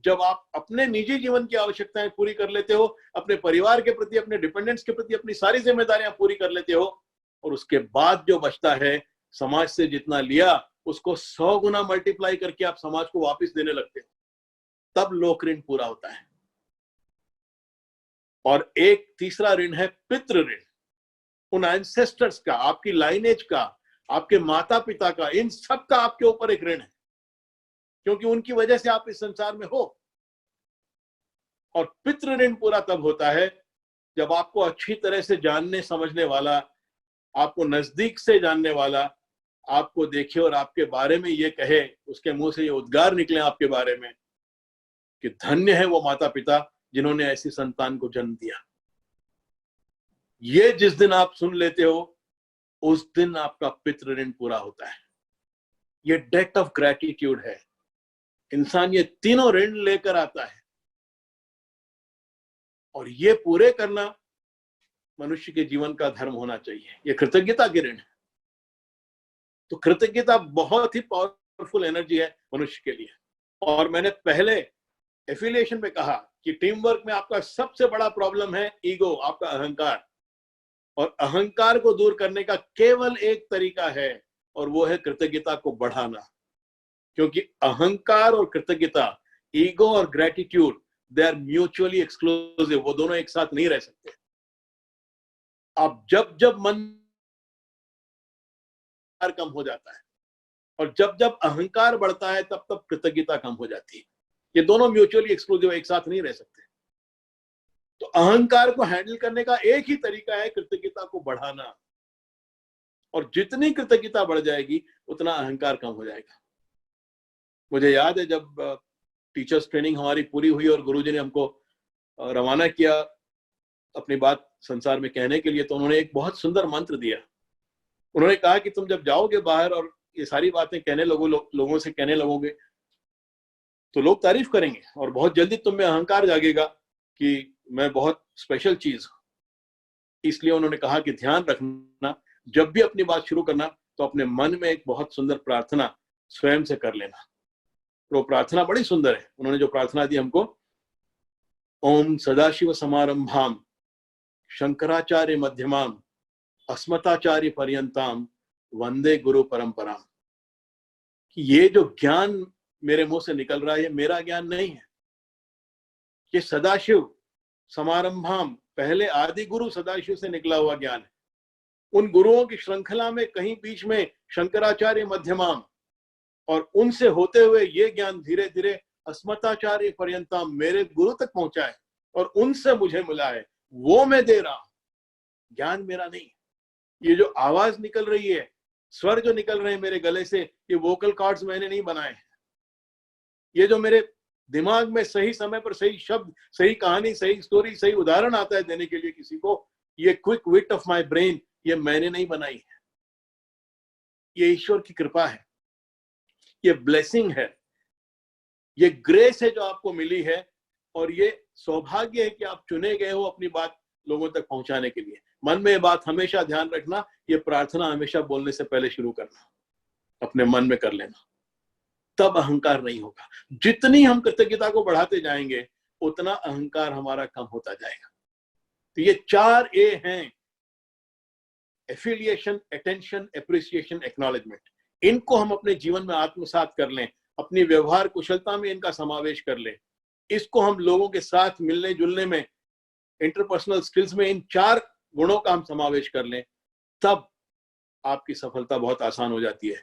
जब आप अपने निजी जीवन की आवश्यकताएं पूरी कर लेते हो, अपने परिवार के प्रति, अपने डिपेंडेंट्स के प्रति अपनी सारी जिम्मेदारियां पूरी कर लेते हो, और उसके बाद जो बचता है, समाज से जितना लिया उसको 100 गुना मल्टीप्लाई करके आप समाज को वापस देने लगते हो, तब लोक ऋण पूरा होता है। और एक तीसरा ऋण है पितृ ऋण। उन एंसेस्टर्स का, आपकी लाइनेज का, आपके माता पिता का, इन सब का आपके ऊपर एक ऋण है, क्योंकि उनकी वजह से आप इस संसार में हो। और पितृ ऋण पूरा तब होता है जब आपको अच्छी तरह से जानने समझने वाला, आपको नजदीक से जानने वाला, आपको देखे और आपके बारे में ये कहे, उसके मुंह से ये उद्गार निकले आपके बारे में कि धन्य है वो माता पिता जिन्होंने ऐसी संतान को जन्म दिया। ये जिस दिन आप सुन लेते हो, उस दिन आपका पितृ ऋण पूरा होता है। ये डेट ऑफ ग्रेटिट्यूड है। इंसान ये तीनों ऋण लेकर आता है, और ये पूरे करना मनुष्य के जीवन का धर्म होना चाहिए। ये कृतज्ञता के ऋण है। तो कृतज्ञता बहुत ही पावरफुल एनर्जी है मनुष्य के लिए। और मैंने पहले एफिलिएशन में कहा कि टीम वर्क में आपका सबसे बड़ा प्रॉब्लम है ईगो, आपका अहंकार। और अहंकार को दूर करने का केवल एक तरीका है, और वो है कृतज्ञता को बढ़ाना। क्योंकि अहंकार और कृतज्ञता, ईगो और gratitude, they are mutually exclusive. वो दोनों एक साथ नहीं रह सकते। अब जब जब मन कम हो जाता है, और जब जब अहंकार बढ़ता है, तब तब कृतज्ञता कम हो जाती है। ये दोनों म्यूचुअली एक्सक्लूसिव, एक साथ नहीं रह सकते। तो अहंकार को हैंडल करने का एक ही तरीका है, कृतज्ञता को बढ़ाना। और जितनी कृतज्ञता बढ़ जाएगी, उतना अहंकार कम हो जाएगा। मुझे याद है जब टीचर्स ट्रेनिंग हमारी पूरी हुई और गुरुजी ने हमको रवाना किया अपनी बात संसार में कहने के लिए, तो उन्होंने एक बहुत सुंदर मंत्र दिया। उन्होंने कहा कि तुम जब जाओगे बाहर और ये सारी बातें कहने लोगों से कहने लगोगे, तो लोग तारीफ करेंगे, और बहुत जल्दी तुम में अहंकार जागेगा कि मैं बहुत स्पेशल चीज हूं। इसलिए उन्होंने कहा कि ध्यान रखना, जब भी अपनी बात शुरू करना, तो अपने मन में एक बहुत सुंदर प्रार्थना स्वयं से कर लेना। तो प्रार्थना बड़ी सुंदर है। उन्होंने जो प्रार्थना दी हमको, ओम सदाशिव समारंभाम शंकराचार्य मध्यमाम अस्मताचार्य पर्यंताम वंदे गुरु परंपराम। कि ये जो ज्ञान मेरे मुंह से निकल रहा है, ये मेरा ज्ञान नहीं है। ये सदाशिव समारंभाम, पहले आदि गुरु सदाशिव से निकला हुआ ज्ञान है। उन गुरुओं की श्रृंखला में कहीं बीच में शंकराचार्य मध्यमाम, और उनसे होते हुए ये ज्ञान धीरे धीरे अस्मताचार्य पर्यंतम मेरे गुरु तक पहुंचा है, और उनसे मुझे मिला है, वो मैं दे रहा हूं। ज्ञान मेरा नहीं। ये जो आवाज निकल रही है, स्वर जो निकल रहे हैं मेरे गले से, ये वोकल कॉर्ड्स मैंने नहीं बनाए हैं। ये जो मेरे दिमाग में सही समय पर सही शब्द, सही कहानी, सही स्टोरी, सही उदाहरण आता है देने के लिए किसी को, ये quick wit of my brain, ये मैंने नहीं बनाई है। ये ईश्वर की कृपा है, ये ब्लेसिंग है, ये ग्रेस है जो आपको मिली है। और ये सौभाग्य है कि आप चुने गए हो अपनी बात लोगों तक पहुंचाने के लिए। मन में ये बात हमेशा ध्यान रखना, ये प्रार्थना हमेशा बोलने से पहले शुरू करना, अपने मन में कर लेना, तब अहंकार नहीं होगा। जितनी हम कृतज्ञता को बढ़ाते जाएंगे, उतना अहंकार हमारा कम होता जाएगा। तो ये 4 ए हैं, एफिलिएशन, अटेंशन, एप्रिसिएशन, एक्नॉलेजमेंट। इनको हम अपने जीवन में आत्मसात कर लें, अपनी व्यवहार कुशलता में इनका समावेश कर लें। इसको हम लोगों के साथ मिलने जुलने में, इंटरपर्सनल स्किल्स में इन 4 गुणों का हम समावेश कर लें, तब आपकी सफलता बहुत आसान हो जाती है,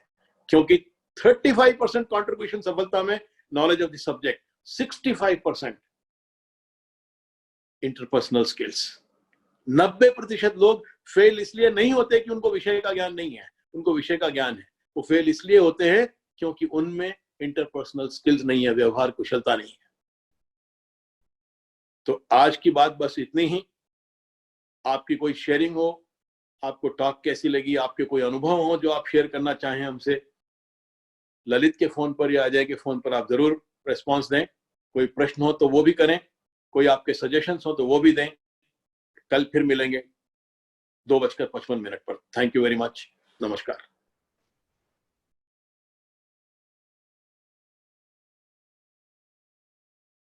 क्योंकि 35% कंट्रीब्यूशन सफलता में knowledge of the subject, 65% interpersonal skills. 90% लोग फेल इसलिए नहीं होते कि उनको विषय का ज्ञान नहीं है, उनको विषय का ज्ञान है। वो फेल इसलिए होते हैं क्योंकि उनमें इंटरपर्सनल स्किल्स नहीं है, व्यवहार कुशलता नहीं है। तो आज की बात बस इतनी ही। आपकी कोई शेयरिंग हो, आपको टॉक कैसी लगी, आपके कोई अनुभव हो जो आप शेयर करना चाहें हमसे, ललित के फोन पर या अजय के फोन पर आप जरूर रेस्पॉन्स दें। कोई प्रश्न हो तो वो भी करें, कोई आपके सजेशंस हो तो वो भी दें। कल फिर मिलेंगे 2:55 पर। Thank you very much. नमस्कार।